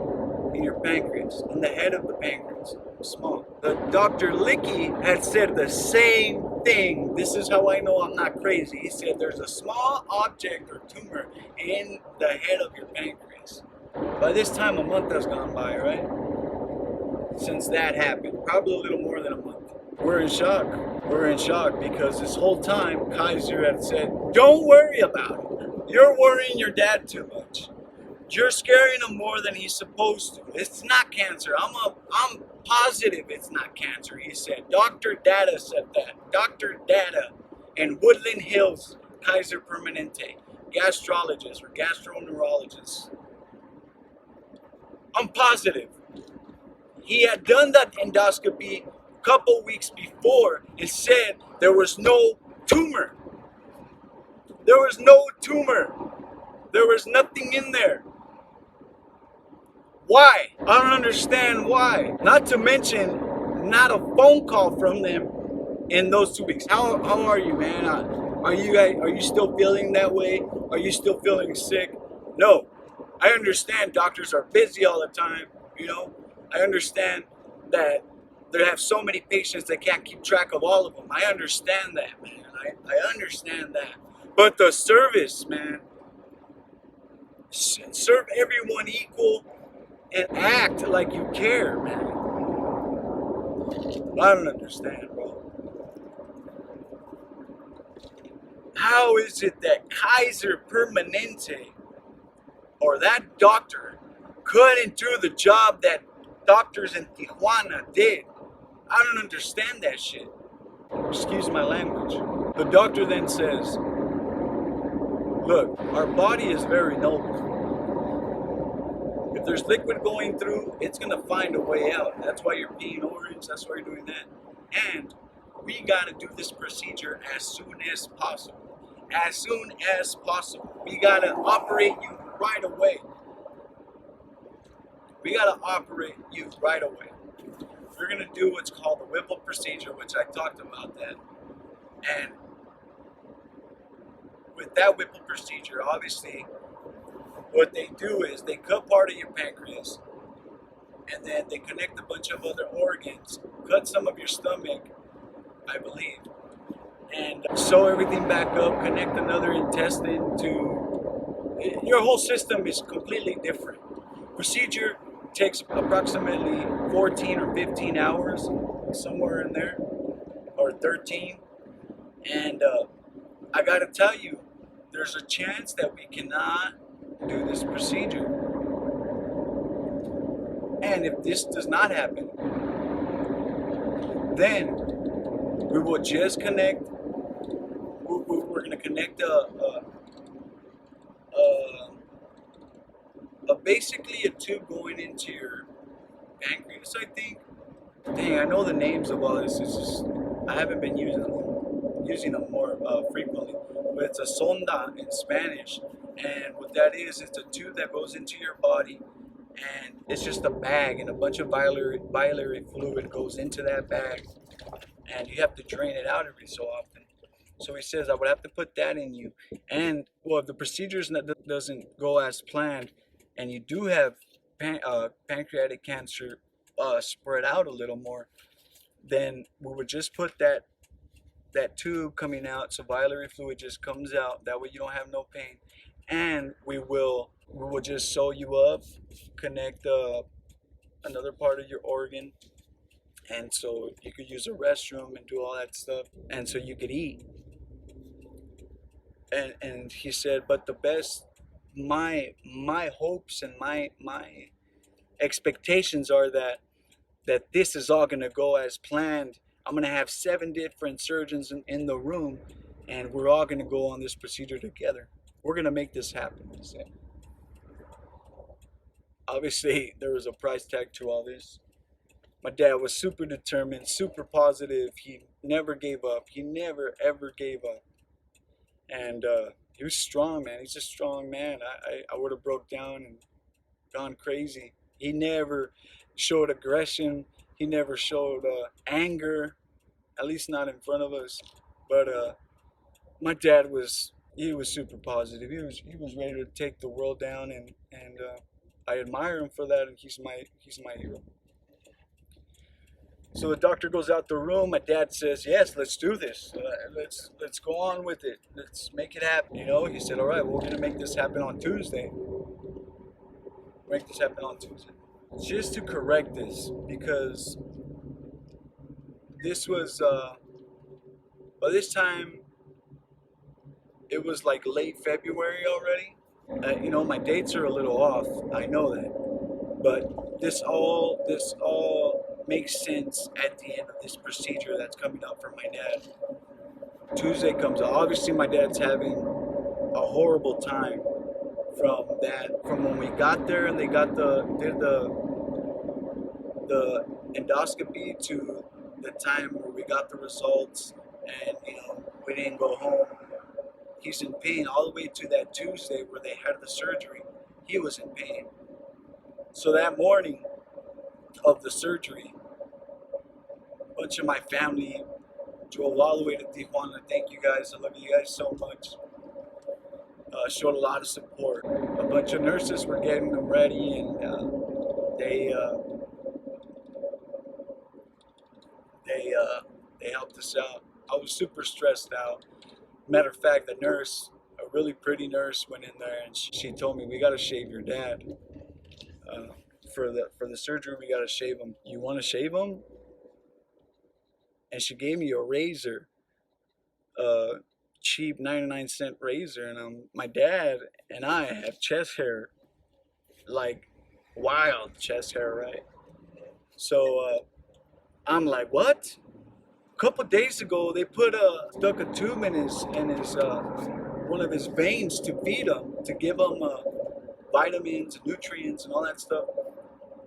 in your pancreas, in the head of the pancreas, small. The Dr. Lyche had said the same thing. This is how I know I'm not crazy. He said there's a small object or tumor in the head of your pancreas. By this time, a month has gone by, right? Since that happened, probably a little more than a month. We're in shock. We're in shock because this whole time, Kaiser had said, don't worry about it. You're worrying your dad too much. You're scaring him more than he's supposed to. It's not cancer. I'm positive it's not cancer, he said. Dr. Datta said that. Dr. Datta in Woodland Hills, Kaiser Permanente, gastrologist or gastroenterologist. I'm positive. He had done that endoscopy a couple weeks before and said there was no tumor. There was no tumor. There was nothing in there. Why? I don't understand why. Not to mention, not a phone call from them in those 2 weeks. How are you, man? Are you still feeling that way? Are you still feeling sick? No. I understand doctors are busy all the time, you know. I understand that they have so many patients they can't keep track of all of them. I understand that, man. I understand that. But the service, man, serve everyone equal and act like you care, man. I don't understand, bro. How is it that Kaiser Permanente or that doctor couldn't do the job that doctors in Tijuana did. I don't understand that shit. Excuse my language. The doctor then says, look, our body is very noble. If there's liquid going through, it's going to find a way out. That's why you're peeing orange. That's why you're doing that. And we got to do this procedure as soon as possible. As soon as possible. We got to operate you right away. We got to operate you right away. We're going to do what's called the Whipple procedure, which I talked about that. And with that Whipple procedure, obviously, what they do is they cut part of your pancreas, and then they connect a bunch of other organs, cut some of your stomach, I believe, and sew everything back up, connect another intestine to... Your whole system is completely different. Procedure takes approximately 14 or 15 hours, somewhere in there, or 13. And I gotta tell you, there's a chance that we cannot do this procedure. And if this does not happen, then we will just connect. We're going to connect basically a tube going into your pancreas, I think. Dang, I know the names of all this. It's just I haven't been using them more frequently. But it's a sonda in Spanish, and what that is, it's a tube that goes into your body, and it's just a bag, and a bunch of biliary fluid goes into that bag, and you have to drain it out every so often. So he says I would have to put that in you, and well, if the procedure doesn't go as planned, and you do have pancreatic cancer spread out a little more, then we would just put that tube coming out, so biliary fluid just comes out. That way you don't have no pain, and we will just sew you up, connect another part of your organ, and so you could use a restroom and do all that stuff, and so you could eat. And he said, but the best, my hopes and my expectations are that this is all gonna go as planned. I'm gonna have 7 different surgeons in the room, and we're all gonna go on this procedure together. We're gonna make this happen, he said. Obviously, there was a price tag to all this. My dad was super determined, super positive. He never gave up. He never, ever gave up. And he was strong, man. He's a strong man. I would have broke down and gone crazy. He never showed aggression. He never showed anger, at least not in front of us. But my dad was super positive. He was ready to take the world down, and I admire him for that, and he's my hero. So the doctor goes out the room. My dad says, "Yes, let's do this. Let's go on with it. Let's make it happen." You know, he said, "All right, we're gonna make this happen on Tuesday. Make this happen on Tuesday." Just to correct this, because this was by this time it was like late February already. You know, my dates are a little off. I know that, but this all makes sense at the end of this procedure that's coming up for my dad. Tuesday comes up. Obviously, my dad's having a horrible time from when we got there and they did the endoscopy to the time where we got the results, and you know, we didn't go home. He's in pain all the way to that Tuesday where they had the surgery. He was in pain. So that morning of the surgery, a bunch of my family drove all the way to Tijuana. Thank you guys. I love you guys so much. Showed a lot of support. A bunch of nurses were getting them ready, and they helped us out. I was super stressed out. Matter of fact, the nurse, a really pretty nurse, went in there and she told me, "We got to shave your dad. For the surgery, we got to shave him. You want to shave him?" And she gave me a razor, cheap 99-cent razor, and my dad and I have chest hair like wild chest hair, right? So I'm like, what? A couple days ago, they stuck a tube in his one of his veins to feed him, to give him vitamins, nutrients, and all that stuff.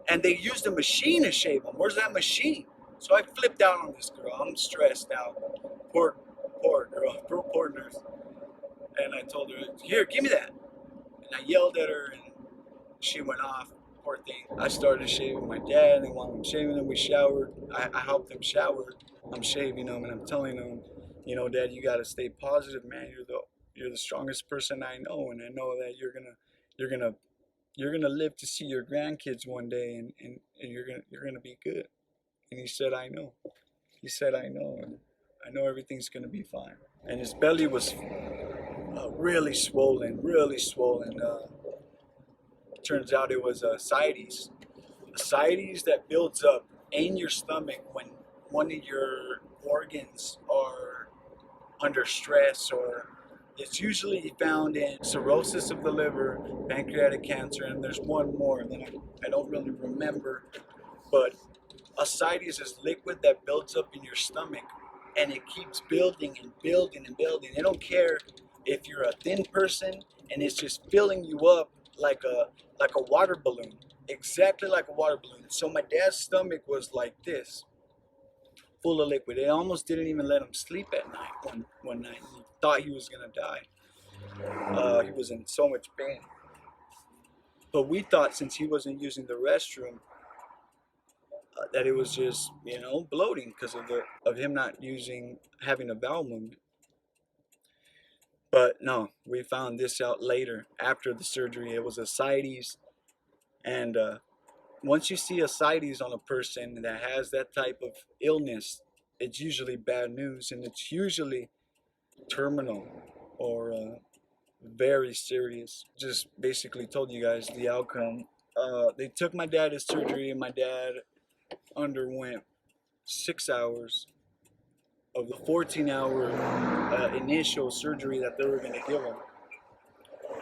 And they used a machine to shave him. Where's that machine? So I flipped out on this girl. I'm stressed out. Poor girl, poor nurse. And I told her, here, give me that. And I yelled at her, and she went off. Poor thing. I started shaving my dad, and while I'm shaving him, we showered. I helped him shower. I'm shaving him, and I'm telling him, you know, Dad, you gotta stay positive, man. You're the strongest person I know, and I know that you're gonna live to see your grandkids one day, and you're gonna be good. And he said, I know. He said, I know, and I know everything's gonna be fine. And his belly was really swollen, really swollen. Turns out it was ascites. Ascites that builds up in your stomach when one of your organs are under stress, or it's usually found in cirrhosis of the liver, pancreatic cancer, and there's one more that I don't really remember. But ascites is liquid that builds up in your stomach, and it keeps building and building and building. They don't care if you're a thin person, and it's just filling you up like a water balloon, exactly like a water balloon. So my dad's stomach was like this, full of liquid. It almost didn't even let him sleep at night. One night, he thought he was gonna die. He was in so much pain. But we thought, since he wasn't using the restroom, that it was just, you know, bloating because of him not having a bowel movement. But no, we found this out later after the surgery. It was ascites, and once you see ascites on a person that has that type of illness, it's usually bad news, and it's usually terminal or very serious. Just basically told you guys the outcome. They took my dad to surgery, and my dad underwent 6 hours of the 14-hour initial surgery that they were going to give him.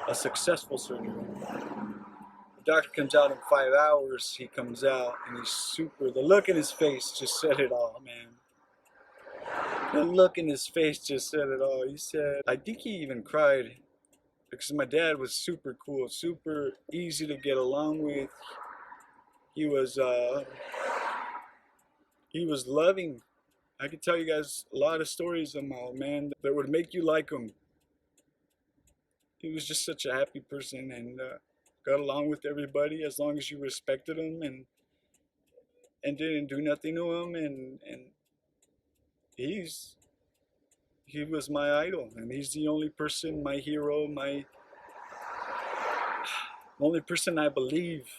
A successful surgery. The doctor comes out in 5 hours. He comes out and he's super. The look in his face just said it all, man. The look in his face just said it all. He said, I think he even cried, because my dad was super cool, super easy to get along with. He was loving. I could tell you guys a lot of stories of my old man that would make you like him. He was just such a happy person, and got along with everybody as long as you respected him and didn't do nothing to him. And he was my idol, and he's the only person, my hero, the only person I believed.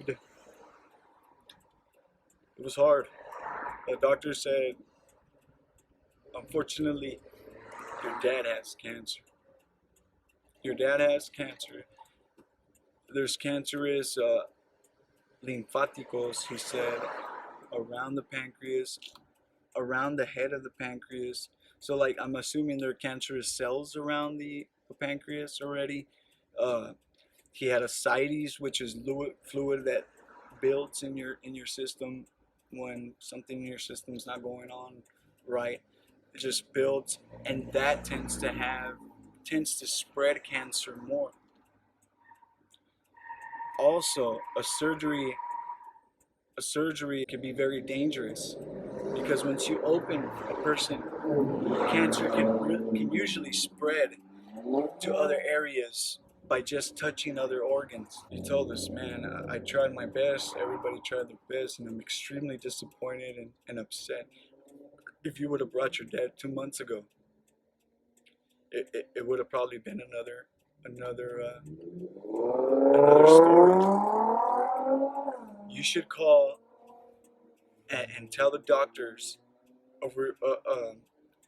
It was hard. The doctor said, unfortunately, your dad has cancer. Your dad has cancer. There's cancerous lymphaticos, he said, around the pancreas, around the head of the pancreas. So, like, I'm assuming there are cancerous cells around the pancreas already. He had ascites, which is fluid that builds in your system when something in your system is not going on right. It just builds, and that tends to spread cancer more. Also, a surgery can be very dangerous, because once you open a person, cancer can usually spread to other areas by just touching other organs. He told us, man, I tried my best, everybody tried their best, and I'm extremely disappointed and upset. If you would have brought your dad 2 months ago, it would have probably been another story. You should call and tell the doctors,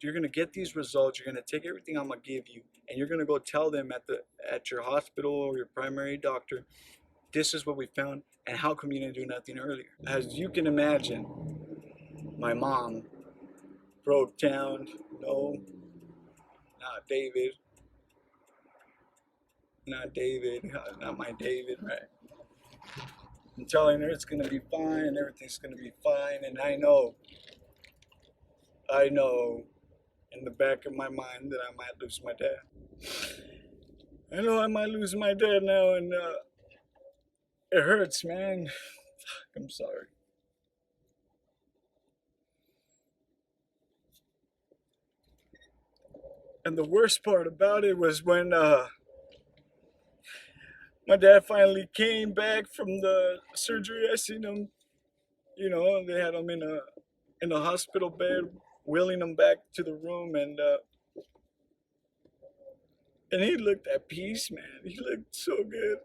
you're gonna get these results. You're gonna take everything I'm gonna give you, and you're gonna go tell them at your hospital or your primary doctor, this is what we found, and how come you didn't do nothing earlier? As you can imagine, my mom broke down. No, not David. not David, not my David, right? I'm telling her it's gonna be fine, everything's gonna be fine, and I know in the back of my mind that I might lose my dad. I know I might lose my dad now, and it hurts, man. I'm sorry. And the worst part about it was when my dad finally came back from the surgery. I seen him, they had him in a hospital bed, wheeling him back to the room, and he looked at peace, man. He looked so good.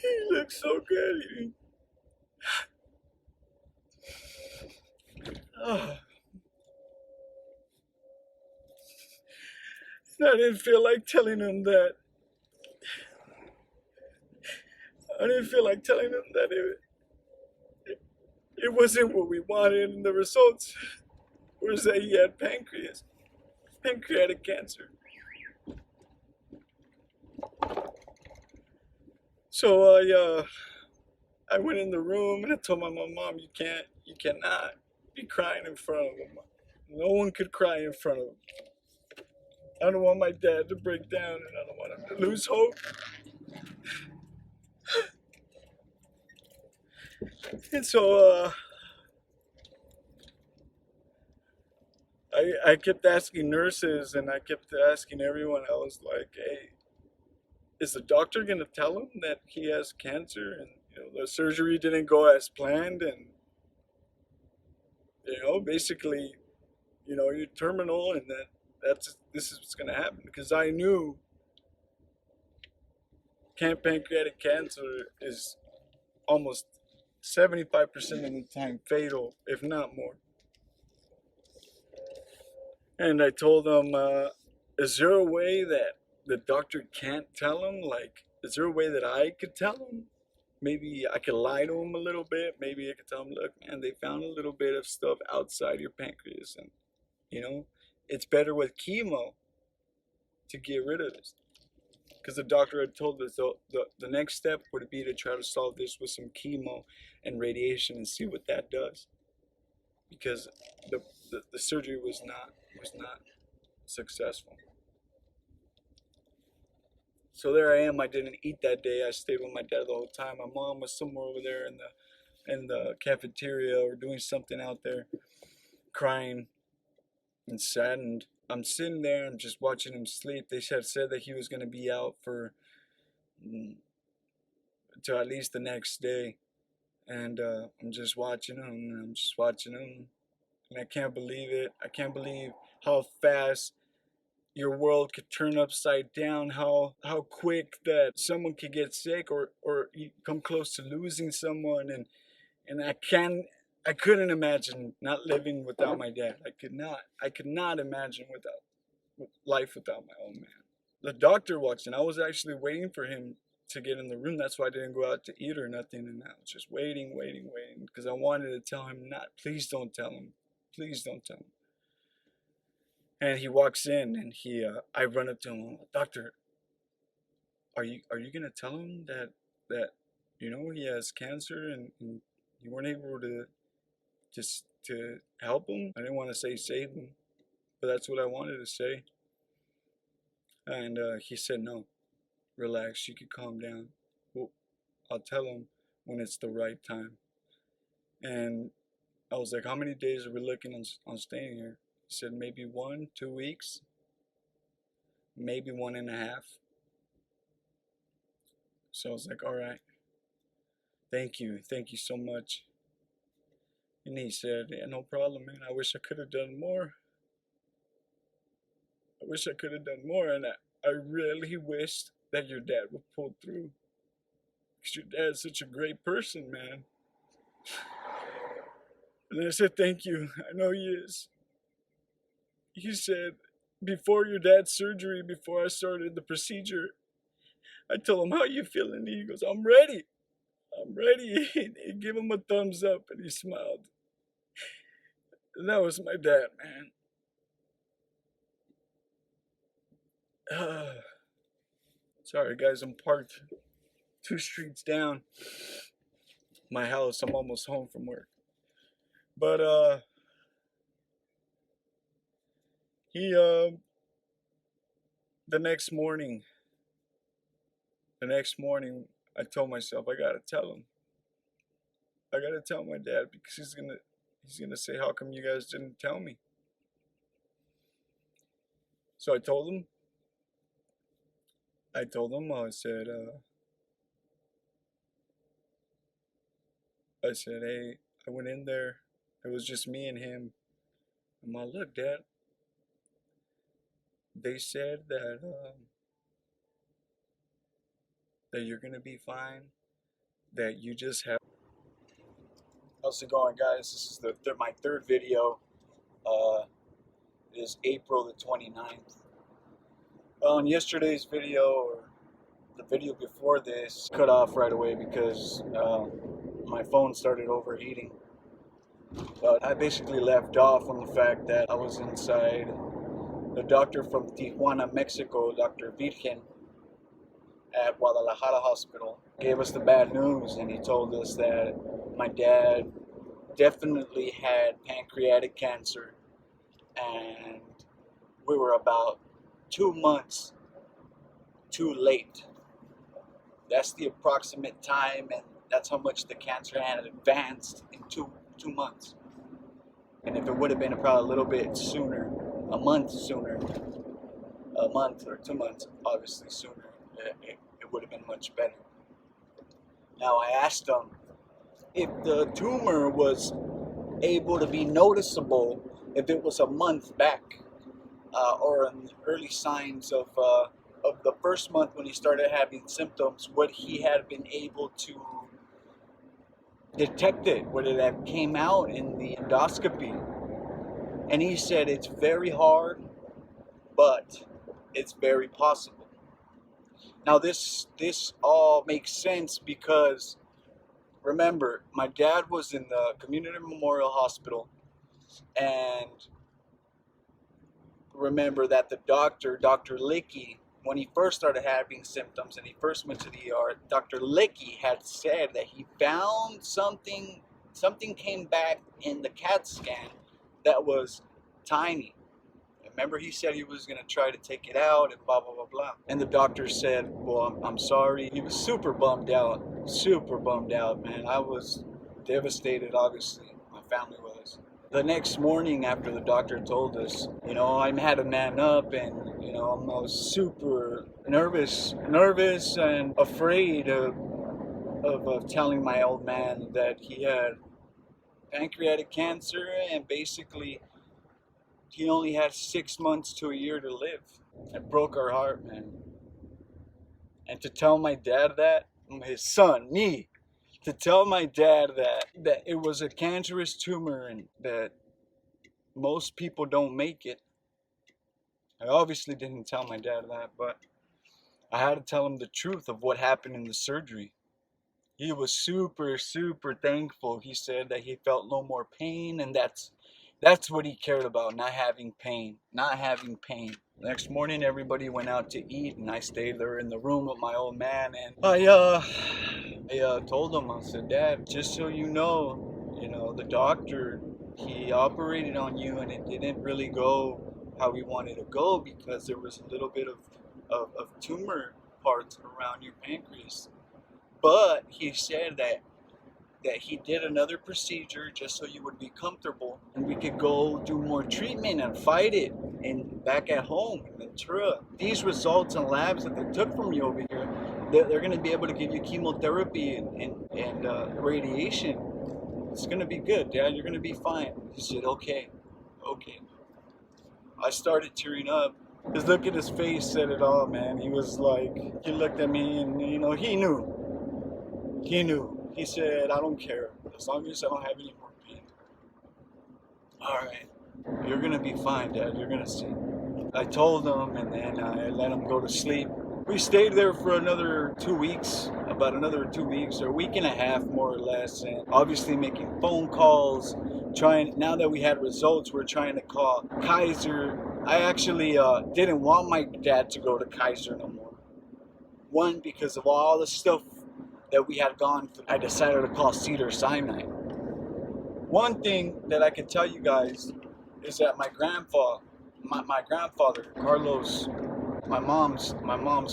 He looked so good. Oh. I didn't feel like telling him that. I didn't feel like telling him that it wasn't what we wanted, and the results was that he had pancreatic cancer. So I went in the room and I told my mom, you cannot be crying in front of him. No one could cry in front of him. I don't want my dad to break down, and I don't want him to lose hope. And so I kept asking nurses, and I kept asking everyone. I was like, hey, is the doctor going to tell him that he has cancer, and the surgery didn't go as planned, and basically, you're terminal, and this is what's going to happen? Because I knew pancreatic cancer is almost 75% of the time fatal, if not more. And I told them, is there a way that the doctor can't tell him? Like, is there a way that I could tell him? Maybe I could lie to him a little bit. Maybe I could tell him, look, man, they found a little bit of stuff outside your pancreas, and it's better with chemo to get rid of this. Because the doctor had told us the next step would be to try to solve this with some chemo and radiation and see what that does. Because the surgery was not successful. So there I am. I didn't eat that day. I stayed with my dad the whole time. My mom was somewhere over there in the cafeteria or doing something out there, crying and saddened. I'm sitting there. I'm just watching him sleep. They had said that he was going to be out for to at least the next day, and I'm just watching him. And I'm just watching him, and I can't believe it. I can't believe how fast your world could turn upside down, how quick that someone could get sick or you come close to losing someone, and I couldn't imagine not living without my dad. I could not imagine life without my own man. The doctor walks in. I was actually waiting for him to get in the room. That's why I didn't go out to eat or nothing, and I was just waiting because I wanted to tell him, please don't tell him. Please don't tell him. And he walks in, and I run up to him. Doctor, are you gonna tell him that he has cancer, and you weren't able to just to help him? I didn't want to say save him, but that's what I wanted to say. And he said, no, relax. You can calm down. Well, I'll tell him when it's the right time. And I was like, how many days are we looking on staying here? He said, maybe 1, 2 weeks, maybe 1.5. So I was like, all right, thank you so much. And he said, yeah, no problem, man. I wish I could have done more. And I really wished that your dad would pull through. Because your dad's such a great person, man. And I said, thank you. I know he is. He said, before your dad's surgery, before I started the procedure, I told him, how you feeling? He goes, I'm ready. He gave him a thumbs up, and he smiled. And that was my dad, man. Sorry guys, I'm parked 2 streets down my house. I'm almost home from work. But he the next morning I told myself I gotta tell him. I gotta tell my dad, because he's gonna say, how come you guys didn't tell me? So I told him, I said, hey, I went in there. It was just me and him. I'm like, look, Dad, they said that you're gonna be fine, that you just have. How's it going, guys? This is my third video. It is April the 29th. Well, in yesterday's video, or the video before this, cut off right away because my phone started overheating. But I basically left off on the fact that I was inside the doctor from Tijuana, Mexico, Dr. Virgen, at Guadalajara Hospital. Gave us the bad news, and he told us that my dad definitely had pancreatic cancer, and we were about 2 months too late. That's the approximate time, and that's how much the cancer had advanced in two months. And if it would have been probably a little bit sooner, a month sooner, a month or 2 months, obviously sooner, it would have been much better. Now I asked him if the tumor was able to be noticeable if it was a month back, or in the early signs of the first month when he started having symptoms, would he have been able to detect it? Would it have came out in the endoscopy? And he said it's very hard, but it's very possible. Now this all makes sense because, remember, my dad was in the Community Memorial Hospital, and remember that the doctor, Dr. Lyche, when he first started having symptoms and he first went to the ER, Dr. Lyche had said that he found something came back in the CAT scan that was tiny. Remember, he said he was going to try to take it out and blah, blah, blah, blah. And the doctor said, well, I'm sorry. He was super bummed out, man. I was devastated, obviously. My family was. The next morning after the doctor told us, I had to man up, and, I was super nervous and afraid of telling my old man that he had pancreatic cancer, and basically he only had 6 months to a year to live. It broke our heart, man. And to tell my dad that, his son, me, to tell my dad that it was a cancerous tumor and that most people don't make it. I obviously didn't tell my dad that, but I had to tell him the truth of what happened in the surgery. He was super, super thankful. He said that he felt no more pain, and that's what he cared about, not having pain. The next morning, everybody went out to eat, and I stayed there in the room with my old man, and I told him, I said, Dad, just so you know, the doctor, he operated on you, and it didn't really go how we wanted to go because there was a little bit of tumor parts around your pancreas. But he said that he did another procedure just so you would be comfortable, and we could go do more treatment and fight it back at home in Ventura. These results and labs that they took from you over here, they're going to be able to give you chemotherapy and radiation. It's going to be good, Dad. You're going to be fine. He said, okay. I started tearing up. His look at his face said it all, man. He was like, he looked at me and, he knew. He said, I don't care. As long as I don't have any more pain. All right. You're going to be fine, Dad. You're going to see. I told him, and then I let him go to sleep. We stayed there for another 2 weeks, or a week and a half, more or less. And obviously making phone calls, now that we had results, we're trying to call Kaiser I actually didn't want my dad to go to Kaiser no more. One, because of all the stuff that we had gone through, I decided to call Cedars-Sinai. One thing that I can tell you guys is that my grandfather, Carlos, my mom's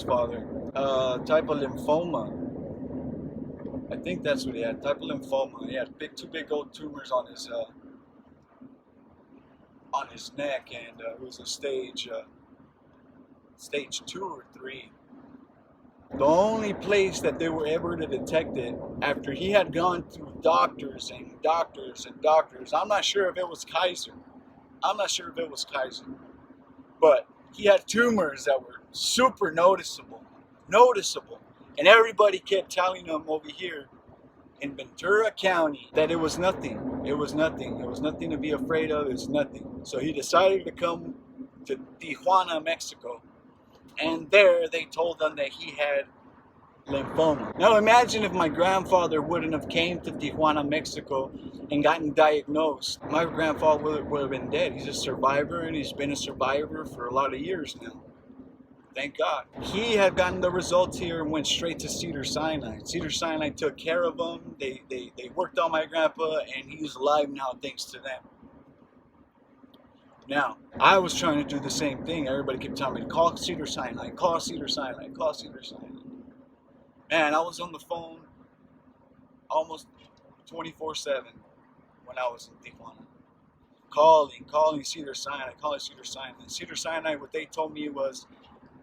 father, type of lymphoma. I think that's what he had, type of lymphoma. He had two big old tumors on his neck, and it was a stage 2 or 3. The only place that they were able to detect it, after he had gone through doctors and doctors and doctors, I'm not sure if it was Kaiser. But he had tumors that were super noticeable. And everybody kept telling him over here in Ventura County that it was nothing. It was nothing to be afraid of. It's nothing. So he decided to come to Tijuana, Mexico. And there they told them that he had lymphoma. Now imagine if my grandfather wouldn't have came to Tijuana, Mexico and gotten diagnosed. My grandfather would have been dead. He's a survivor, and he's been a survivor for a lot of years now. Thank God. He had gotten the results here and went straight to Cedars-Sinai. Cedars-Sinai took care of him. They worked on my grandpa, and he's alive now thanks to them. Now, I was trying to do the same thing. Everybody kept telling me to call Cedars-Sinai, call Cedars-Sinai, call Cedars-Sinai. Man, I was on the phone almost 24/7 when I was in Tijuana. Calling Cedars-Sinai, calling Cedars-Sinai. And Cedars-Sinai, what they told me was,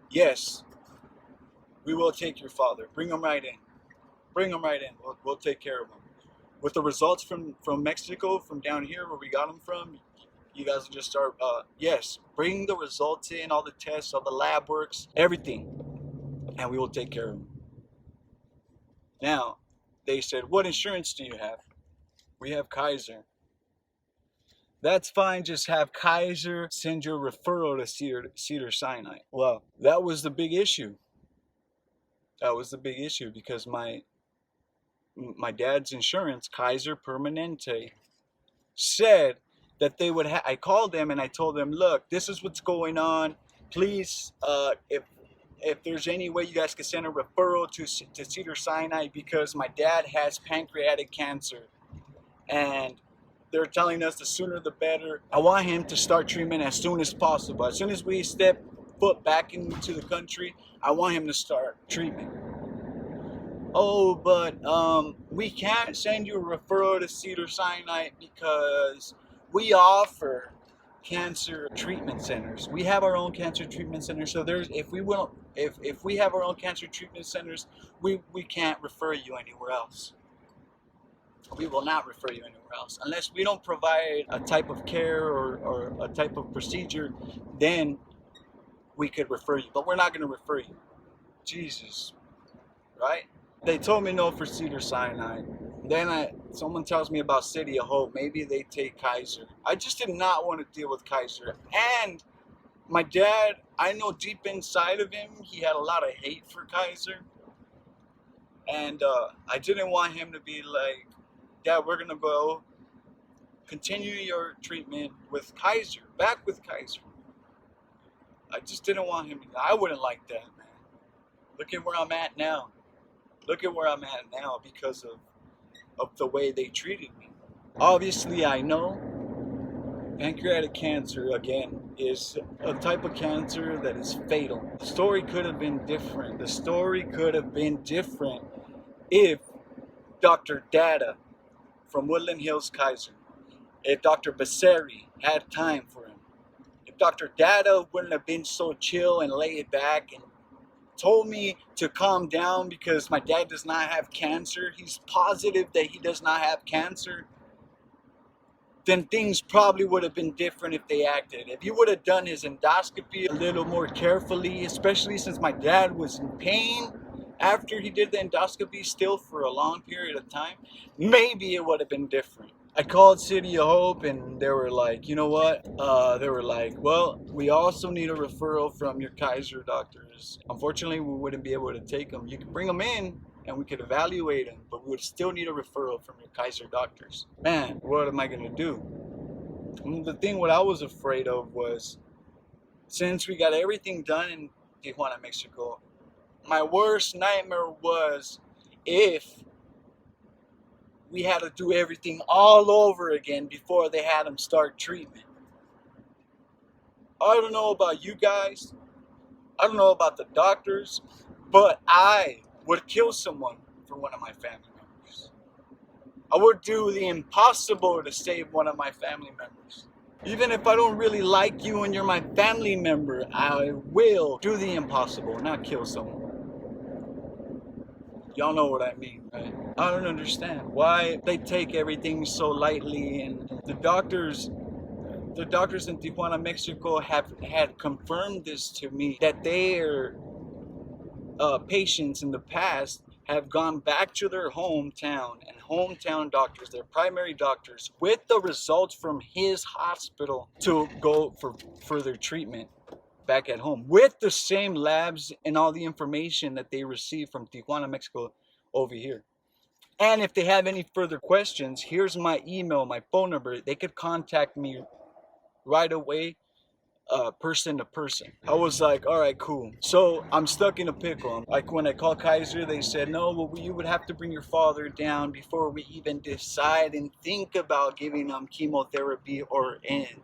yes, we will take your father. Bring him right in. We'll take care of him. With the results from Mexico, from down here where we got him from, you guys will just start, yes, bring the results in, all the tests, all the lab works, everything, and we will take care of him. Now, they said, what insurance do you have? We have Kaiser. That's fine, just have Kaiser send your referral to Cedars-Sinai. Well, that was the big issue. Because my dad's insurance, Kaiser Permanente, said that they would I called them and I told them, look, this is what's going on. Please, if there's any way you guys could send a referral to Cedars-Sinai, because my dad has pancreatic cancer. And they're telling us the sooner the better. I want him to start treatment as soon as possible. As soon as we step foot back into the country, I want him to start treatment. Oh, but we can't send you a referral to Cedars-Sinai because we offer cancer treatment centers. We have our own cancer treatment centers. So if we have our own cancer treatment centers, we can't refer you anywhere else. We will not refer you anywhere else unless we don't provide a type of care or a type of procedure. Then we could refer you, but we're not going to refer you. Jesus, right? They told me no for Cedars-Sinai. Then someone tells me about City of Hope. Maybe they take Kaiser. I just did not want to deal with Kaiser. And my dad, I know deep inside of him, he had a lot of hate for Kaiser. And I didn't want him to be like, Dad, we're going to go continue your treatment with Kaiser, back with Kaiser. I just didn't want him. I wouldn't like that, man. Look at where I'm at now. Because of the way they treated me. Obviously, I know pancreatic cancer, again, is a type of cancer that is fatal. The story could have been different. If Dr. Datta from Woodland Hills Kaiser, if Dr. Basseri had time for him, if Dr. Datta wouldn't have been so chill and laid back and told me to calm down because my dad does not have cancer, he's positive that he does not have cancer, then things probably would have been different if they acted. If he would have done his endoscopy a little more carefully, especially since my dad was in pain after he did the endoscopy still for a long period of time, maybe it would have been different. I called City of Hope and they were like, you know what? They were like, well, we also need a referral from your Kaiser doctors. Unfortunately, we wouldn't be able to take them. You can bring them in and we could evaluate them, but we would still need a referral from your Kaiser doctors. Man, what am I gonna do? The thing what I was afraid of was Since we got everything done in Tijuana, Mexico, my worst nightmare was if we had to do everything all over again before they had him start treatment. I don't know about you guys, I don't know about the doctors, but I would kill someone for one of my family members. I would do the impossible to save one of my family members. Even if I don't really like you and you're my family member, I will do the impossible, not kill someone. Y'all know what I mean, right? I don't understand why they take everything so lightly, and the doctors in Tijuana, Mexico have had confirmed this to me, that their patients in the past have gone back to their hometown, and hometown doctors, their primary doctors, with the results from his hospital to go for further treatment back at home with the same labs and all the information that they receive from Tijuana, Mexico over here. And if they have any further questions, here's my email, my phone number. They could contact me right away, person to person. I was like, all right, cool. So I'm stuck in a pickle. Like when I called Kaiser, they said, no, well, you would have to bring your father down before we even decide and think about giving him chemotherapy or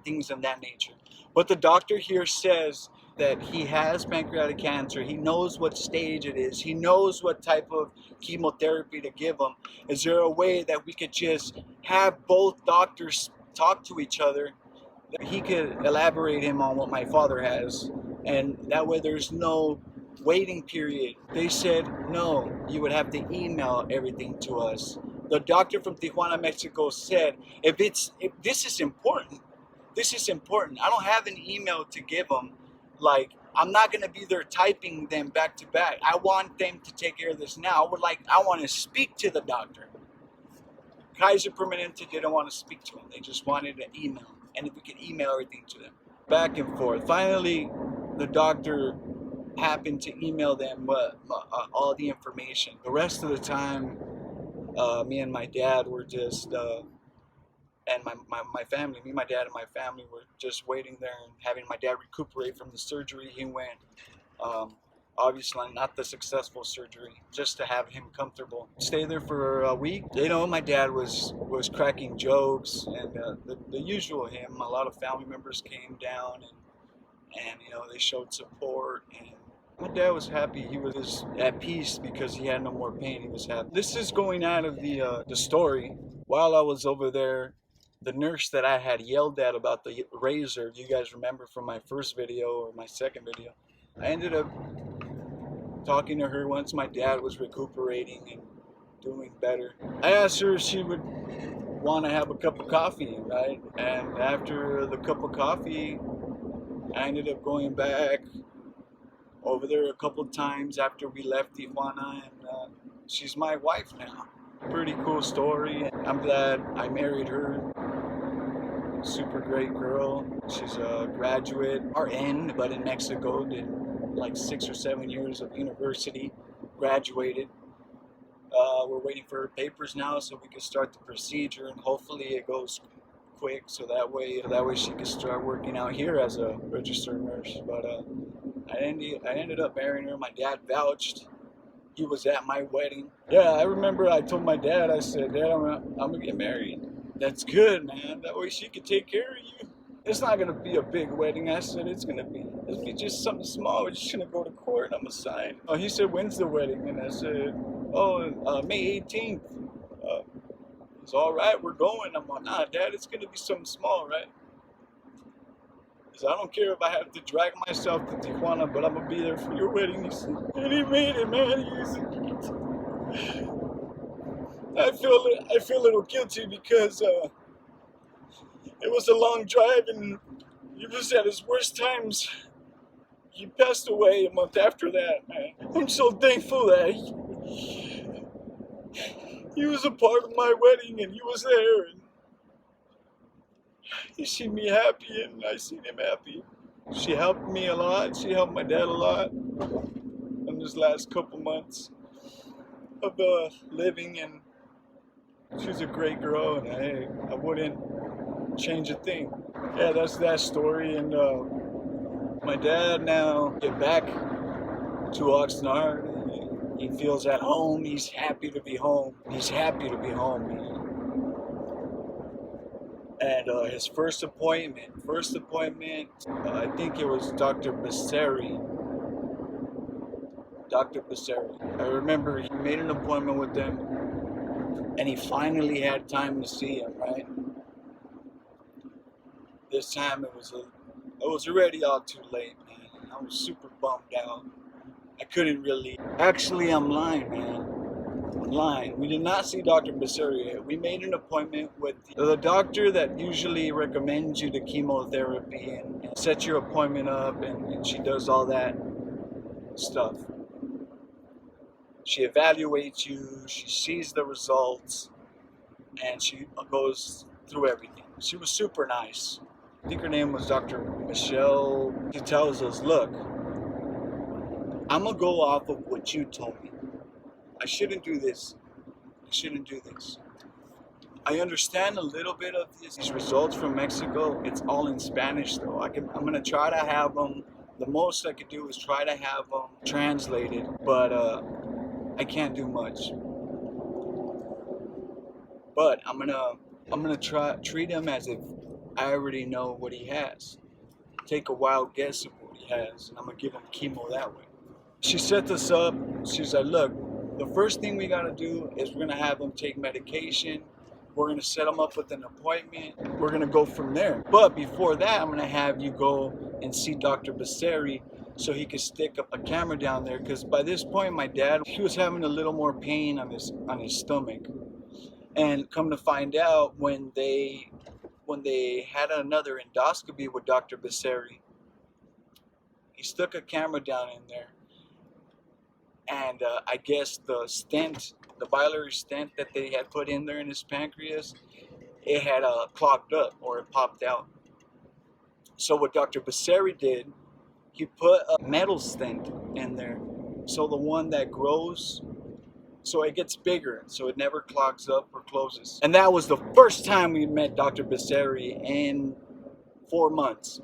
things of that nature. But the doctor here says that he has pancreatic cancer. He knows what stage it is. He knows what type of chemotherapy to give him. Is there a way that we could just have both doctors talk to each other? He could elaborate him on what my father has, and that way there's no waiting period. They said, no, you would have to email everything to us. The doctor from Tijuana, Mexico said, if this is important, I don't have an email to give them. Like, I'm not going to be there typing them back to back. I want them to take care of this now. I want to speak to the doctor. Kaiser Permanente didn't want to speak to him. They just wanted an email. And if we could email everything to them. Back and forth. Finally, the doctor happened to email them all the information. The rest of the time, me and my dad were just, and my family, me, my dad, and my family were just waiting there and having my dad recuperate from the surgery he went. Obviously not the successful surgery, just to have him comfortable. Stay there for a week. You know, my dad was cracking jokes, and the usual him. A lot of family members came down, and you know, they showed support, and my dad was happy. He was at peace because he had no more pain. He was happy. This is going out of the story. While I was over there, the nurse that I had yelled at about the razor, you guys remember from my first video or my second video, I ended up talking to her once my dad was recuperating and doing better. I asked her if she would want to have a cup of coffee, right? And after the cup of coffee, I ended up going back over there a couple times after we left Tijuana, and she's my wife now. Pretty cool story. I'm glad I married her. Super great girl. She's a graduate, RN, but in Mexico, did like 6 or 7 years of university, graduated. We're waiting for her papers now so we can start the procedure, and hopefully it goes quick so that way she can start working out here as a registered nurse. But I ended up marrying her. My dad vouched. He was at my wedding. Yeah, I remember I told my dad, I said, Dad, I'm gonna get married. That's good, man. That way she can take care of you. It's not gonna be a big wedding. I said it'll be just something small. We're just gonna go to court and I'm gonna sign. Oh, he said, when's the wedding? And I said, May 18th. He's all right, we're going. I'm like, nah, Dad, it's gonna be something small, right? Because I don't care if I have to drag myself to Tijuana, but I'm gonna be there for your wedding. He said, and he made it, man. I feel a little guilty because it was a long drive, and he was at his worst times. He passed away a month after that, man. I'm so thankful that he was a part of my wedding, and he was there, and he seen me happy, and I seen him happy. She helped me a lot. She helped my dad a lot in this last couple months of living, and she's a great girl, and I wouldn't change a thing. Yeah, that's that story, and My dad now get back to Oxnard. He feels at home. He's happy to be home. He's happy to be home, man. And his first appointment, I think it was Dr. Basseri. Dr. Basseri. I remember he made an appointment with him, and he finally had time to see him, right? This time it was already all too late, man. I was super bummed out. I couldn't really. Actually, I'm lying, man. I'm lying. We did not see Dr. Basseri yet. We made an appointment with the doctor that usually recommends you to chemotherapy and sets your appointment up, and she does all that stuff. She evaluates you, she sees the results, and she goes through everything. She was super nice. I think her name was Dr. Michelle. She tells us, look, I'm going to go off of what you told me. I shouldn't do this. I understand a little bit of these results from Mexico. It's all in Spanish, though. I'm going to try to have them. The most I could do is try to have them translated, but I can't do much. But I'm gonna treat him as if I already know what he has. Take a wild guess of what he has, and I'm gonna give him chemo that way. She set this up. She's like, look, the first thing we gotta do is we're gonna have him take medication. We're gonna set him up with an appointment. We're gonna go from there. But before that, I'm gonna have you go and see Dr. Basseri so he could stick up a camera down there. Because by this point, my dad, he was having a little more pain on his stomach. And come to find out, when they had another endoscopy with Dr. Basseri, he stuck a camera down in there, and I guess the stent, the biliary stent that they had put in there in his pancreas, it had clogged up, or it popped out. So what Dr. Basseri did, he put a metal stent in there, so the one that grows, so it gets bigger, so it never clogs up or closes. And that was the first time we met Dr. Basseri in 5 months.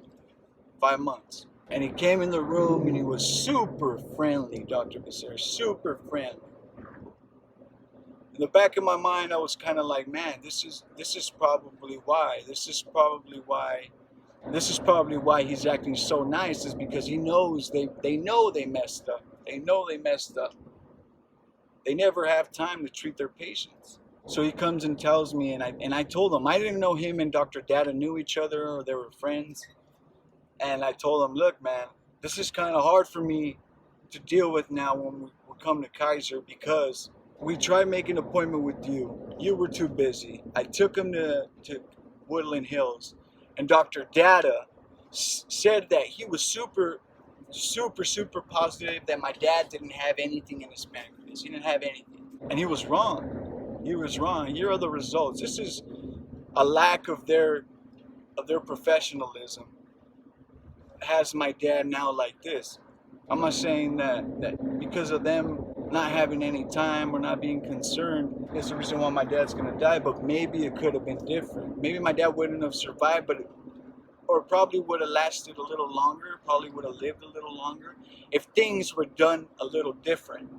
And he came in the room and he was super friendly, Dr. Basseri, super friendly. In the back of my mind, I was kind of like, man, this is probably why he's acting so nice, is because he knows they know they messed up. They never have time to treat their patients. So he comes and tells me, and I told him, I didn't know him and Dr. Datta knew each other or they were friends. And I told him, look, man, this is kind of hard for me to deal with now when we come to Kaiser, because we tried making an appointment with you. You were too busy. I took him to Woodland Hills, and Dr. Datta said that he was super positive that my dad didn't have anything in his pancreas. He didn't have anything. And he was wrong. Here are the results. This is a lack of their professionalism has my dad now like this. I'm not saying that because of them not having any time or not being concerned is the reason why my dad's gonna die, but maybe it could have been different. Maybe my dad wouldn't have survived, or probably would have lasted a little longer, probably would have lived a little longer if things were done a little different.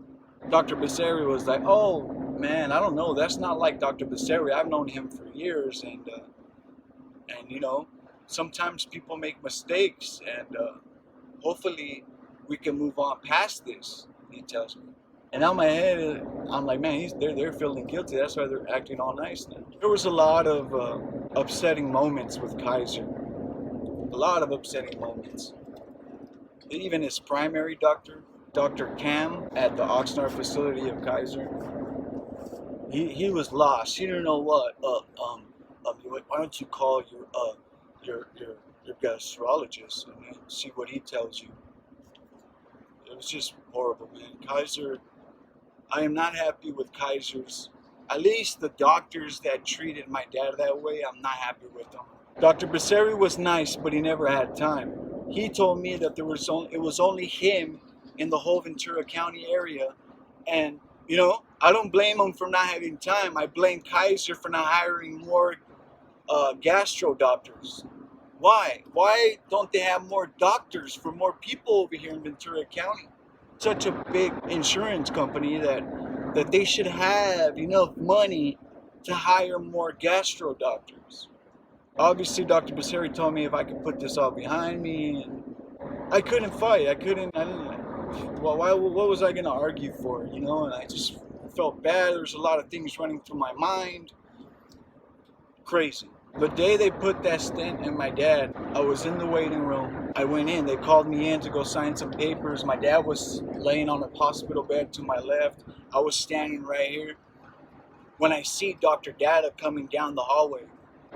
Dr. Basseri was like, oh man, I don't know, that's not like Dr. Basseri. I've known him for years, and you know, sometimes people make mistakes, and hopefully we can move on past this, he tells me. And now in my head, I'm like, man, they're feeling guilty. That's why they're acting all nice now. There was a lot of upsetting moments with Kaiser. A lot of upsetting moments. Even his primary doctor, Dr. Cam, at the Oxnard facility of Kaiser, he was lost. He didn't know what. Why don't you call your gastrologist and see what he tells you? It was just horrible, man. Kaiser, I am not happy with Kaiser's. At least the doctors that treated my dad that way, I'm not happy with them. Dr. Basseri was nice, but he never had time. He told me that it was only him in the whole Ventura County area. And, you know, I don't blame him for not having time. I blame Kaiser for not hiring more gastro doctors. Why? Why don't they have more doctors for more people over here in Ventura County? Such a big insurance company that they should have enough money to hire more gastro doctors. Obviously, Dr. Basseri told me if I could put this all behind me, and I couldn't fight. I didn't. Well, what was I going to argue for, you know? And I just felt bad. There was a lot of things running through my mind. Crazy. The day they put that stent in my dad, I was in the waiting room. I went in. They called me in to go sign some papers. My dad was laying on a hospital bed to my left. I was standing right here. When I see Dr. Datta coming down the hallway,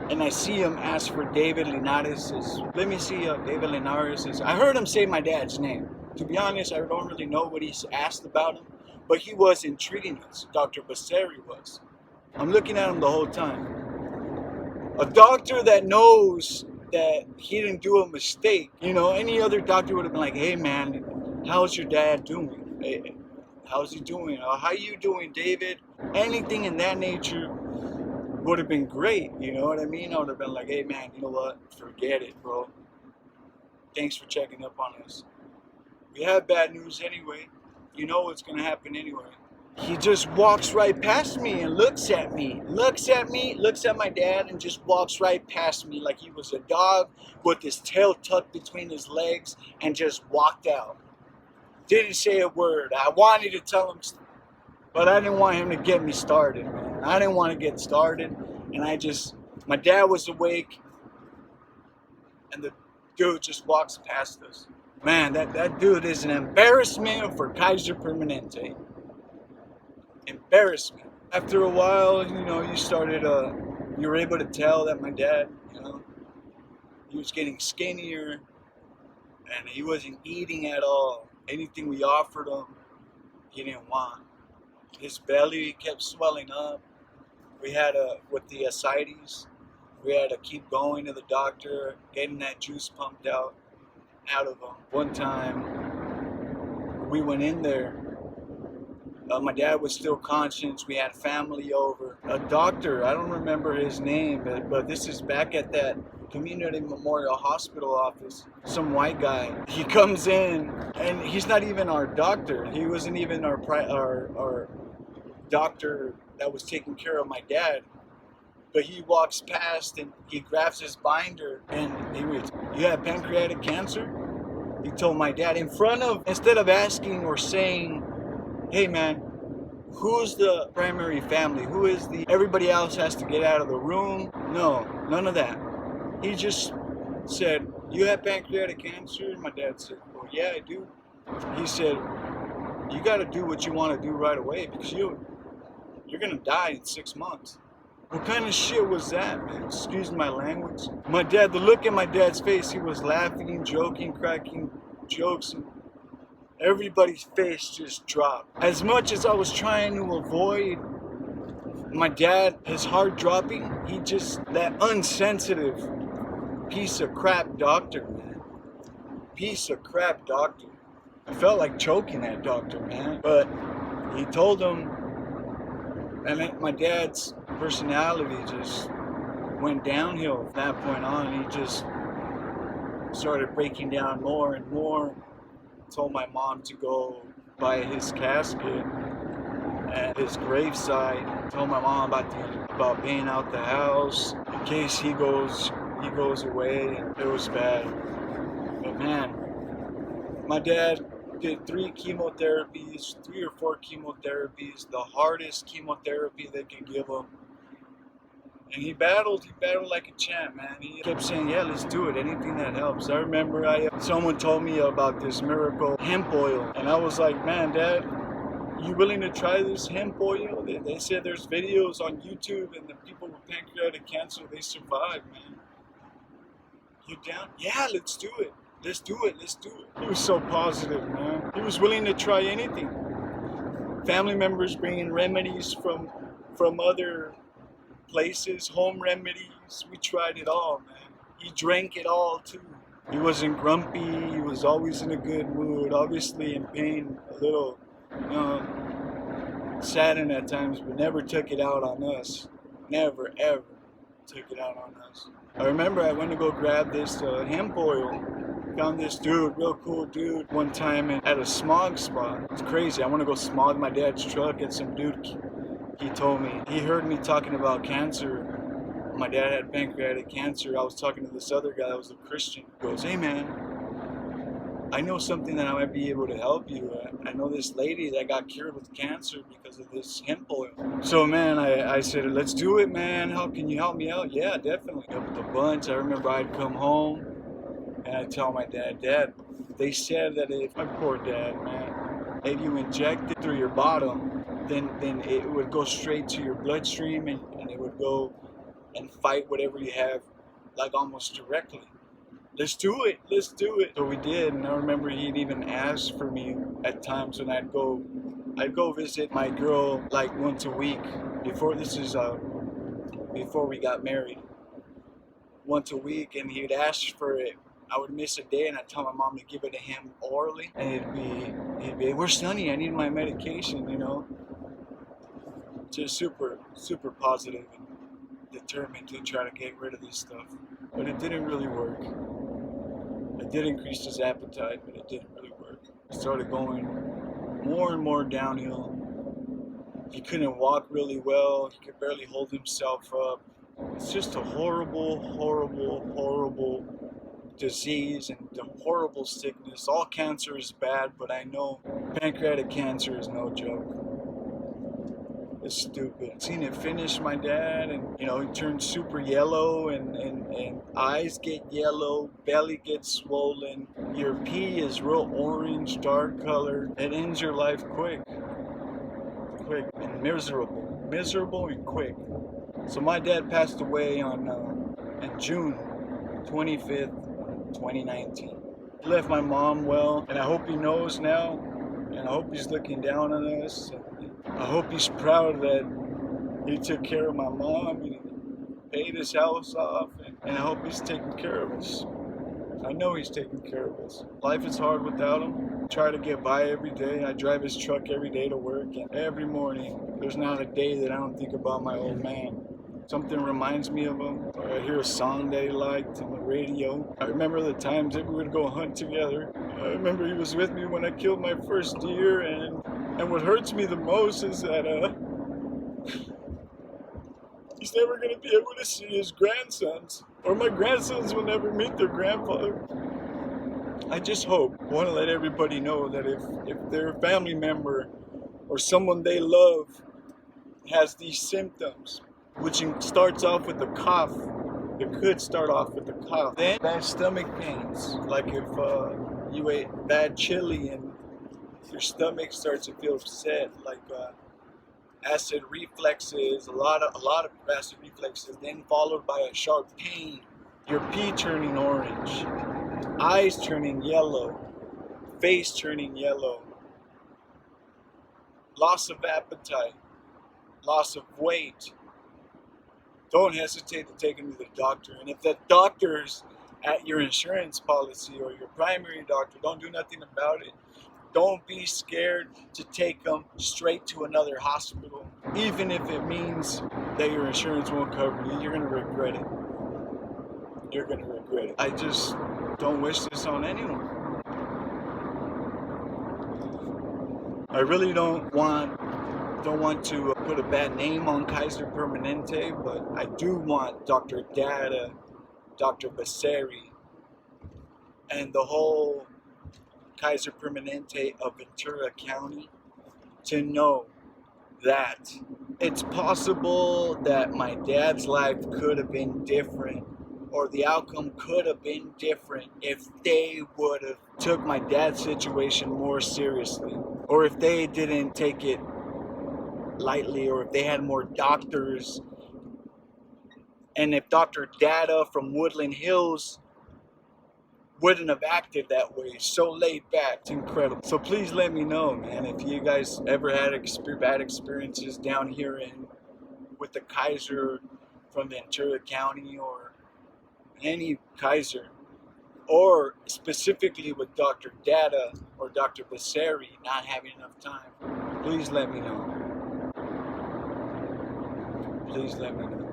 and I see him ask for David Linares. Let me see David Linares. I heard him say my dad's name. To be honest, I don't really know what he asked about him, but he wasn't treating us. Dr. Basseri was. I'm looking at him the whole time. A doctor that knows that he didn't do a mistake. You know, any other doctor would have been like, hey man, how's your dad doing? Hey, how's he doing? How you doing, David? Anything in that nature would have been great, you know what I mean? I would have been like, hey man, you know what? Forget it, bro. Thanks for checking up on us. We have bad news anyway. You know what's gonna happen anyway. He just walks right past me and looks at me, looks at my dad, and just walks right past me like he was a dog with his tail tucked between his legs, and just walked out. Didn't say a word. I wanted to tell him, but I didn't want him to get me started, man. I didn't want to get started, and my dad was awake, and the dude just walks past us. Man, that dude is an embarrassment for Kaiser Permanente. Embarrassment. After a while, you know, you were able to tell that my dad, you know, he was getting skinnier, and he wasn't eating at all. Anything we offered him, he didn't want. His belly kept swelling up. We had with the ascites, we had to keep going to the doctor, getting that juice pumped out of him. One time, we went in there. My dad was still conscious. We had family over. A doctor, I don't remember his name, but this is back at that Community Memorial Hospital office. Some white guy. He comes in, and he's not even our doctor. He wasn't even our doctor that was taking care of my dad. But he walks past and he grabs his binder and he reads, "You have pancreatic cancer?" He told my dad instead of asking or saying, "Hey man, who's the primary family? Who is everybody else has to get out of the room?" No, none of that. He just said, "You have pancreatic cancer?" And my dad said, "Well, yeah, I do." He said, "You got to do what you want to do right away because you're going to die in 6 months." What kind of shit was that, man? Excuse my language. The look in my dad's face, he was laughing, joking, cracking jokes, and everybody's face just dropped. As much as I was trying to avoid my dad, his heart dropping, that unsensitive piece of crap doctor, man. Piece of crap doctor. I felt like choking that doctor, man. But he told him, and my dad's personality just went downhill from that point on. He just started breaking down more and more. Told my mom to go buy his casket at his gravesite. Told my mom about paying out the house in case he goes away. And it was bad. But man, my dad did 3 or 4 chemotherapies, the hardest chemotherapy they could give him. And he battled like a champ, man. He kept saying, "Yeah, let's do it, anything that helps." I remember someone told me about this miracle hemp oil, and I was like, "Man, Dad, you willing to try this hemp oil?" They said there's videos on YouTube, and the people with pancreatic cancer, they survive, man. You down? Yeah, let's do it. Let's do it. He was so positive, man. He was willing to try anything. Family members bringing remedies from other places, home remedies. We tried it all, man. He drank it all too. He wasn't grumpy. He was always in a good mood. Obviously in pain, a little, saddened at times, but never took it out on us. Never, ever. took it out on us. I remember I went to go grab this hemp oil. Found this dude, real cool dude, one time at a smog spot. It's crazy. I want to go smog my dad's truck, and some dude, he told me, he heard me talking about cancer. My dad had pancreatic cancer. I was talking to this other guy that was a Christian. He goes, hey man, I know something that I might be able to help you. I know this lady that got cured with cancer because of this hemp oil. So man, I said, let's do it, man. How can you help me out? Yeah, definitely. Up with a bunch. I remember I'd come home and I'd tell my dad, Dad, they said that if, my poor dad, man, if you inject it through your bottom, then it would go straight to your bloodstream and it would go and fight whatever you have, like almost directly. Let's do it, let's do it. So we did, and I remember he'd even ask for me at times when I'd go visit my girl like once a week. Before we got married. Once a week, and he'd ask for it. I would miss a day, and I'd tell my mom to give it to him orally, and he'd be, where's Sonny? I need my medication, you know. Just super, super positive and determined to try to get rid of this stuff. But it didn't really work. It did increase his appetite, but it didn't really work. It started going more and more downhill. He couldn't walk really well. He could barely hold himself up. It's just a horrible, horrible, horrible disease and a horrible sickness. All cancer is bad, but I know pancreatic cancer is no joke. It's stupid. I've seen it finish my dad, and you know, he turned super yellow, and eyes get yellow, belly gets swollen, your pee is real orange, dark color. It ends your life quick and miserable and quick. So my dad passed away on June 25th, 2019. He left my mom well, and I hope he knows now, and I hope he's looking down on us. I hope he's proud that he took care of my mom and paid his house off, and I hope he's taking care of us. I know he's taking care of us. Life is hard without him. I try to get by every day. I drive his truck every day to work, and every morning there's not a day that I don't think about my old man. Something reminds me of him, or I hear a song that he liked on the radio. I remember the times that we would go hunt together. I remember he was with me when I killed my first deer, and what hurts me the most is that he's never going to be able to see his grandsons, or my grandsons will never meet their grandfather. I just want to let everybody know that if their family member or someone they love has these symptoms, which starts off with a cough, it could start off with a cough. Then bad stomach pains, like if you ate bad chili and your stomach starts to feel upset, like acid reflexes, a lot of acid reflexes, then followed by a sharp pain, your pee turning orange, eyes turning yellow, face turning yellow, loss of appetite, loss of weight. Don't hesitate to take him to the doctor. And if the doctor's at your insurance policy or your primary doctor, don't do nothing about it. Don't be scared to take them straight to another hospital. Even if it means that your insurance won't cover you, you're going to regret it. You're going to regret it. I just don't wish this on anyone. I really don't want to put a bad name on Kaiser Permanente, but I do want Dr. Datta, Dr. Basseri, and the whole Kaiser Permanente of Ventura County to know that it's possible that my dad's life could have been different, or the outcome could have been different if they would have took my dad's situation more seriously, or if they didn't take it lightly, or if they had more doctors, and if Dr. Datta from Woodland Hills wouldn't have acted that way, so laid back. It's incredible. So please let me know, man, if you guys ever had bad experiences down here with the Kaiser from Ventura County, or any Kaiser, or specifically with Dr. Datta or Dr. Basseri not having enough time. Please let me know. Please let me know.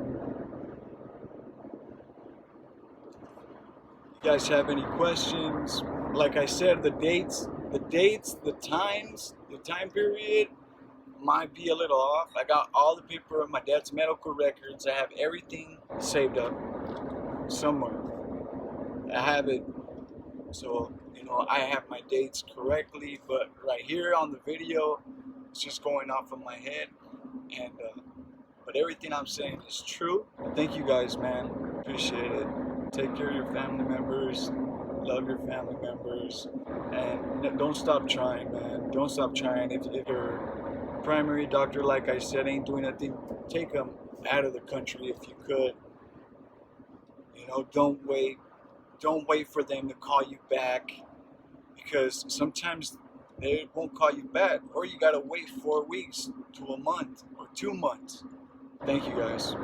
you guys have any questions, like I said, the dates, the times, the time period might be a little off. I got all the paper of my dad's medical records. I have everything saved up somewhere. I have it, so you know I have my dates correctly. But right here on the video, it's just going off of my head, and but everything I'm saying is true. Thank you guys, man. Appreciate it. Take care of your family members. Love your family members, and don't stop trying, man. Don't stop trying. If your primary doctor, like I said, ain't doing nothing, take them out of the country if you could. You know, don't wait. Don't wait for them to call you back, because sometimes they won't call you back, or you gotta wait 4 weeks to a month or 2 months. Thank you guys.